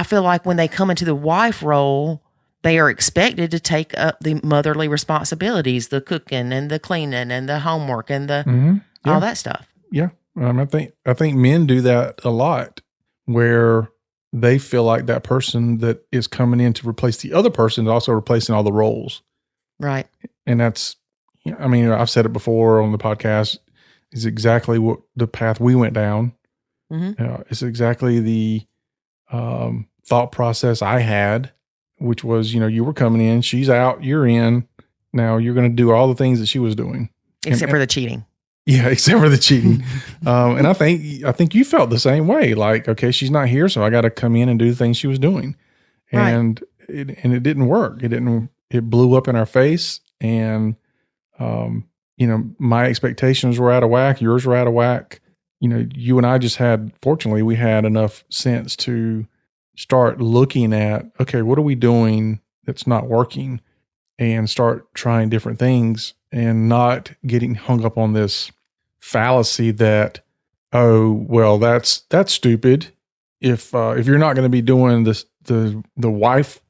feel like when they come into the wife role, they are expected to take up the motherly responsibilities, the cooking and the cleaning and the homework and the mm-hmm. Yeah. all that stuff. Yeah. I think men do that a lot where they feel like that person that is coming in to replace the other person is also replacing all the roles. Right. And that's, I've said it before on the podcast, is exactly what the path we went down. Mm-hmm. It's exactly the thought process I had, which was, you were coming in, she's out, you're in. Now you're going to do all the things that she was doing. Except for the cheating. Yeah, except for the cheating. And I think you felt the same way. Like, okay, she's not here, so I got to come in and do the things she was doing. And it didn't work. It blew up in our face. And, my expectations were out of whack. Yours were out of whack. You and I fortunately, we had enough sense to start looking at, okay, what are we doing that's not working? And start trying different things and not getting hung up on this fallacy that, oh, well, that's stupid. If you're not going to be doing this, the wife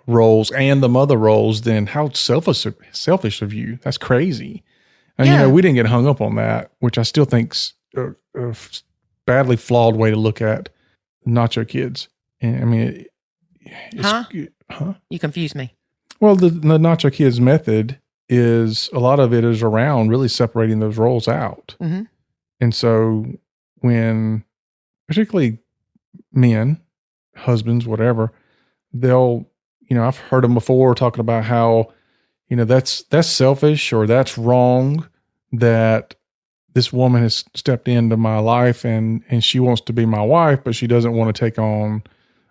roles and the mother roles, then how selfish of you. That's crazy. And, we didn't get hung up on that, which I still think's a badly flawed way to look at Nacho Kids. And You confuse me. Well, the Nacho Kids method is a lot of it is around really separating those roles out. Mm-hmm. And so when particularly men, husbands, whatever, they'll, I've heard them before talking about how, that's selfish or that's wrong that this woman has stepped into my life and she wants to be my wife, but she doesn't want to take on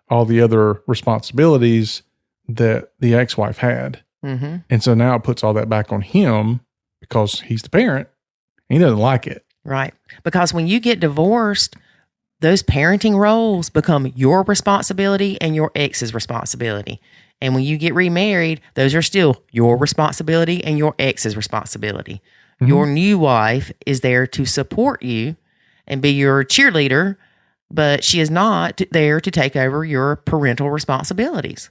all the other responsibilities that the ex-wife had. Mm-hmm. And so now it puts all that back on him because he's the parent. And he doesn't like it. Right. Because when you get divorced, those parenting roles become your responsibility and your ex's responsibility. And when you get remarried, those are still your responsibility and your ex's responsibility. Mm-hmm. Your new wife is there to support you and be your cheerleader, but she is not there to take over your parental responsibilities.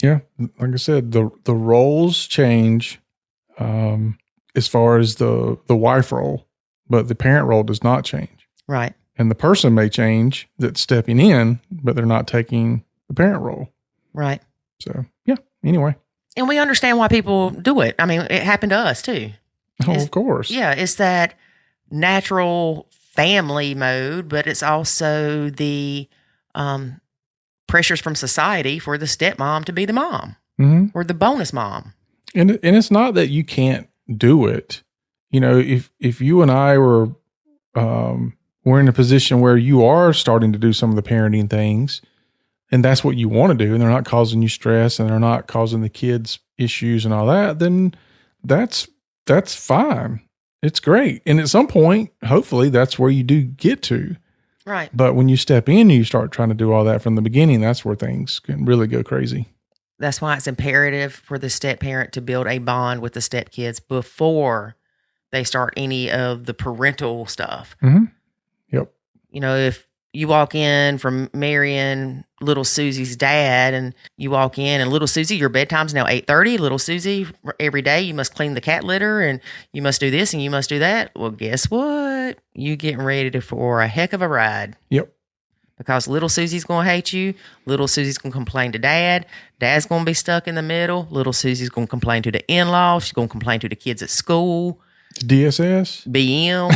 Yeah, like I said, the roles change as far as the wife role, but the parent role does not change. Right. And the person may change that's stepping in, but they're not taking the parent role. Right. So, yeah, anyway. And we understand why people do it. It happened to us too. Oh, of course. Yeah, it's that natural family mode, but it's also the pressures from society for the stepmom to be the mom or the bonus mom. And it's not that you can't do it. If you and I were in a position where you are starting to do some of the parenting things, and that's what you want to do, and they're not causing you stress, and they're not causing the kids issues and all that, then that's fine. It's great. And at some point, hopefully that's where you do get to. Right. But when you step in and you start trying to do all that from the beginning, that's where things can really go crazy. That's why it's imperative for the step parent to build a bond with the step kids before they start any of the parental stuff. Mm-hmm. Yep. You know, if you walk in from marrying little Susie's dad, and you walk in and little Susie, your bedtime's now 8:30. Little Susie, every day you must clean the cat litter, and you must do this and you must do that. Well, guess what? You getting ready for a heck of a ride. Yep. Because little Susie's going to hate you. Little Susie's going to complain to dad. Dad's going to be stuck in the middle. Little Susie's going to complain to the in-laws. She's going to complain to the kids at school. DSS? BM.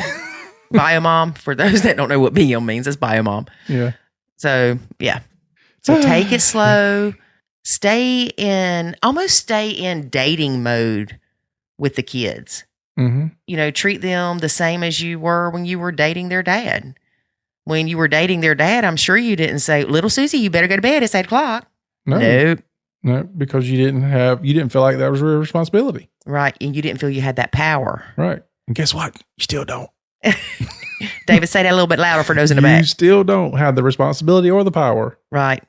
Biomom. For those that don't know what BM means, that's biomom. Yeah. So, yeah. So take it slow. Almost stay in dating mode with the kids. Mm-hmm. You know, treat them the same as you were when you were dating their dad. When you were dating their dad, I'm sure you didn't say, little Susie, you better go to bed. It's 8 o'clock. No, because you didn't feel like that was your responsibility. Right. And you didn't feel you had that power. Right. And guess what? You still don't. David, say that a little bit louder for those in the back. You still don't have the responsibility or the power. Right.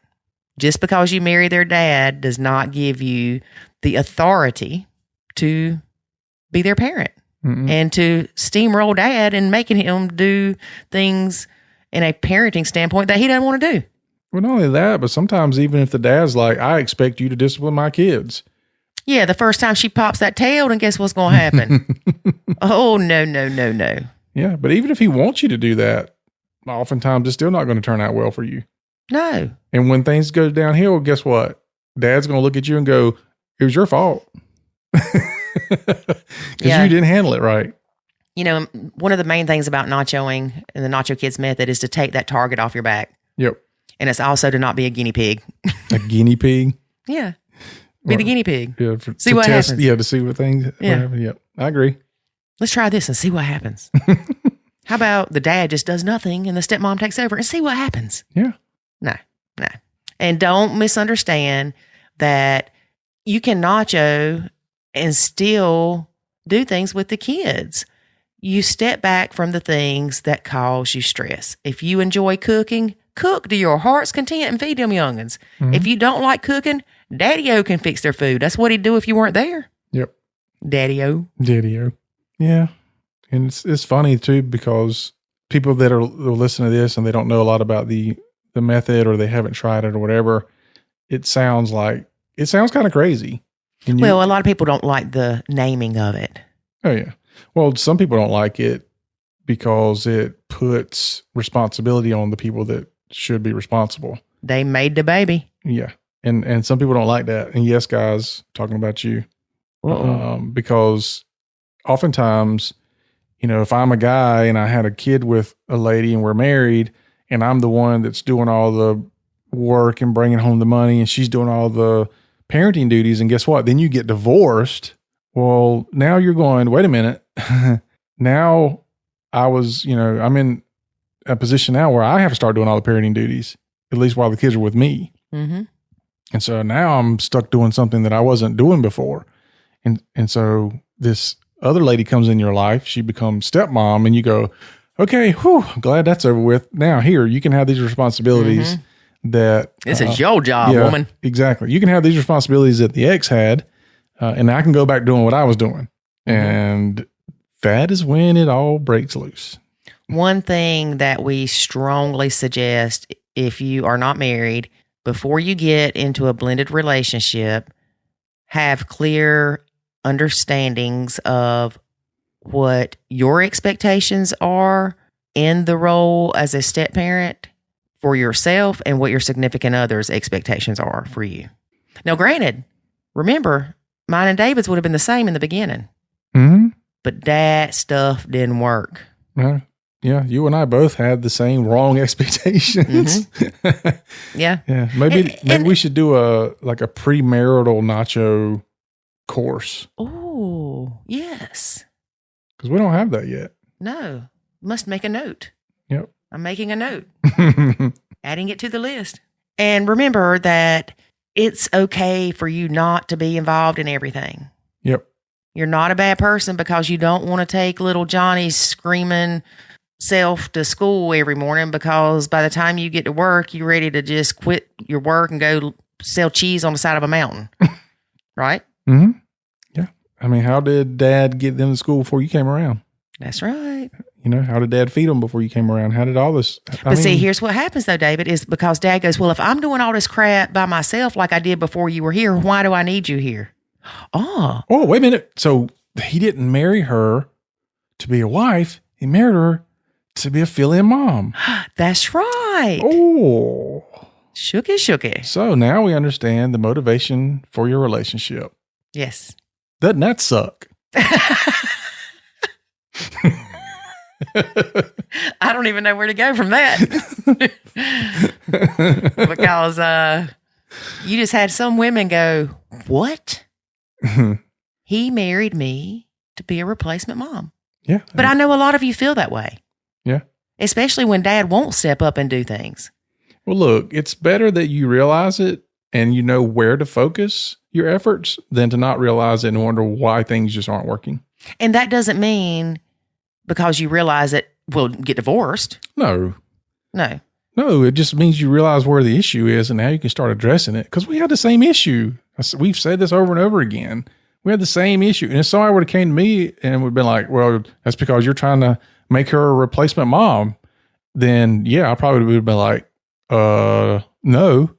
Just because you marry their dad does not give you the authority to be their parent. Mm-mm. And to steamroll dad and making him do things in a parenting standpoint that he doesn't want to do. Well, not only that, but sometimes even if the dad's like, I expect you to discipline my kids. Yeah, the first time she pops that tail, then guess what's going to happen? Oh, no. Yeah, but even if he wants you to do that, oftentimes it's still not going to turn out well for you. No. And when things go downhill, guess what? Dad's going to look at you and go, it was your fault. Because you didn't handle it right. You know, one of the main things about nachoing and the Nacho Kids method is to take that target off your back. Yep. And it's also to not be a guinea pig. A guinea pig? Yeah. Be the guinea pig. Yeah. See what happens. Yeah, to see what things happen. Yep. I agree. Let's try this and see what happens. How about the dad just does nothing and the stepmom takes over and see what happens? Yeah. No. And don't misunderstand that you can nacho and still do things with the kids. You step back from the things that cause you stress. If you enjoy cooking, cook to your heart's content and feed them youngins. Mm-hmm. If you don't like cooking, Daddy-O can fix their food. That's what he'd do if you weren't there. Yep. Daddy-O. Yeah. And it's funny too, because people that will listen to this and they don't know a lot about the method, or they haven't tried it or whatever, it sounds kind of crazy. Well, a lot of people don't like the naming of it. Oh yeah. Well, some people don't like it because it puts responsibility on the people that should be responsible. They made the baby. Yeah. And some people don't like that. And yes, guys, talking about you. Because oftentimes, you know, if I'm a guy and I had a kid with a lady and we're married and I'm the one that's doing all the work and bringing home the money and she's doing all the parenting duties, and guess what? Then you get divorced. Well, now you're going, wait a minute. Now I'm in a position now where I have to start doing all the parenting duties, at least while the kids are with me. Mm-hmm. And so now I'm stuck doing something that I wasn't doing before. And so this other lady comes in your life, she becomes stepmom, and you go, okay, glad that's over with. Now here, you can have these responsibilities that... This is your job, woman. Exactly. You can have these responsibilities that the ex had, and I can go back doing what I was doing. And that is when it all breaks loose. One thing that we strongly suggest, if you are not married, before you get into a blended relationship, have clear understandings of what your expectations are in the role as a step parent for yourself and what your significant other's expectations are for you. Now, granted, remember, mine and David's would have been the same in the beginning, but that stuff didn't work. Yeah, you and I both had the same wrong expectations. Yeah. Maybe we should do a premarital nacho course. Oh, yes. Because we don't have that yet. No. Must make a note. Yep. I'm making a note. Adding it to the list. And remember that it's okay for you not to be involved in everything. Yep. You're not a bad person because you don't want to take little Johnny's screaming self to school every morning, because by the time you get to work, you're ready to just quit your work and go sell cheese on the side of a mountain. Right? Mm-hmm. Yeah. I mean, how did Dad get them to school before you came around? That's right. You know, how did Dad feed them before you came around? How did all this? But see, here's what happens though, David, is because Dad goes, well, if I'm doing all this crap by myself like I did before you were here, why do I need you here? Oh, wait a minute. So he didn't marry her to be a wife. He married her to be a fill-in mom. That's right. Oh. Shooky. So now we understand the motivation for your relationship. Yes. Doesn't that suck? I don't even know where to go from that. Because you just had some women go, what? He married me to be a replacement mom. Yeah. But I know a lot of you feel that way. Yeah. Especially when Dad won't step up and do things. Well, look, it's better that you realize it and you know where to focus your efforts than to not realize it and wonder why things just aren't working. And that doesn't mean because you realize it will get divorced. No, it just means you realize where the issue is and how you can start addressing it. Because we had the same issue. We've said this over and over again. We had the same issue. And if somebody would have came to me and would have been like, well, that's because you're trying to make her a replacement mom, then yeah, I probably would have been like, no.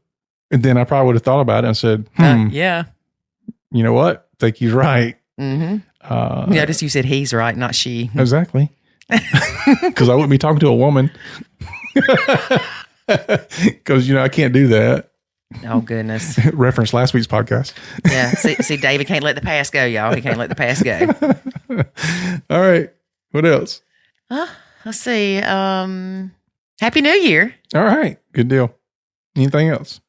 And then I probably would have thought about it and said, yeah. You know what? I think he's right. Mm-hmm. Notice you said he's right, not she. Exactly. Because I wouldn't be talking to a woman. Because, I can't do that. Oh, goodness. Reference last week's podcast. Yeah. See, David can't let the past go, y'all. He can't let the past go. All right. What else? Let's see. Happy New Year. All right. Good deal. Anything else?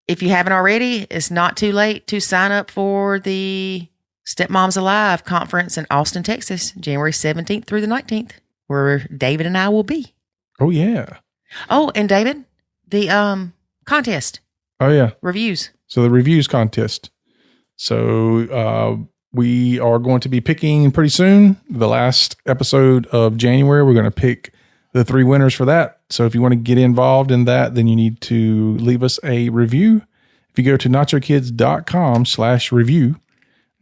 If you haven't already, it's not too late to sign up for the Stepmoms Alive conference in Austin, Texas, January 17th through the 19th, where David and I will be. Oh, yeah. Oh, and David, the contest. Oh, yeah. Reviews. So the reviews contest. So we are going to be picking pretty soon. The last episode of January, we're going to pick the 3 winners for that. So if you want to get involved in that, then you need to leave us a review. If you go to nachokids.com/review,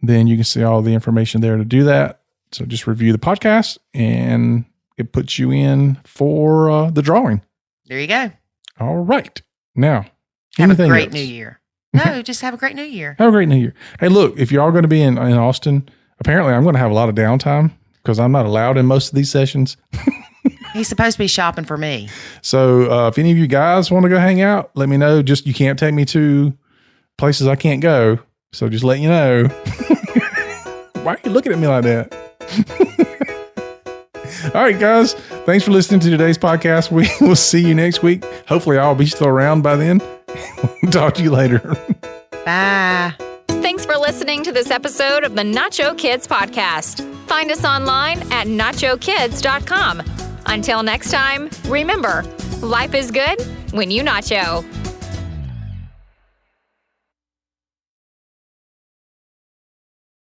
then you can see all the information there to do that. So just review the podcast and it puts you in for the drawing. There you go. All right. Now, have a great new year. No, just have a great new year. Have a great new year. Hey, look, if you're all going to be in Austin, apparently I'm going to have a lot of downtime because I'm not allowed in most of these sessions. He's supposed to be shopping for me. So if any of you guys want to go hang out, let me know. Just you can't take me to places I can't go. So just let you know. Why are you looking at me like that? All right, guys. Thanks for listening to today's podcast. We will see you next week. Hopefully I'll be still around by then. Talk to you later. Bye. Thanks for listening to this episode of the Nacho Kids Podcast. Find us online at nachokids.com. Until next time, remember, life is good when you nacho.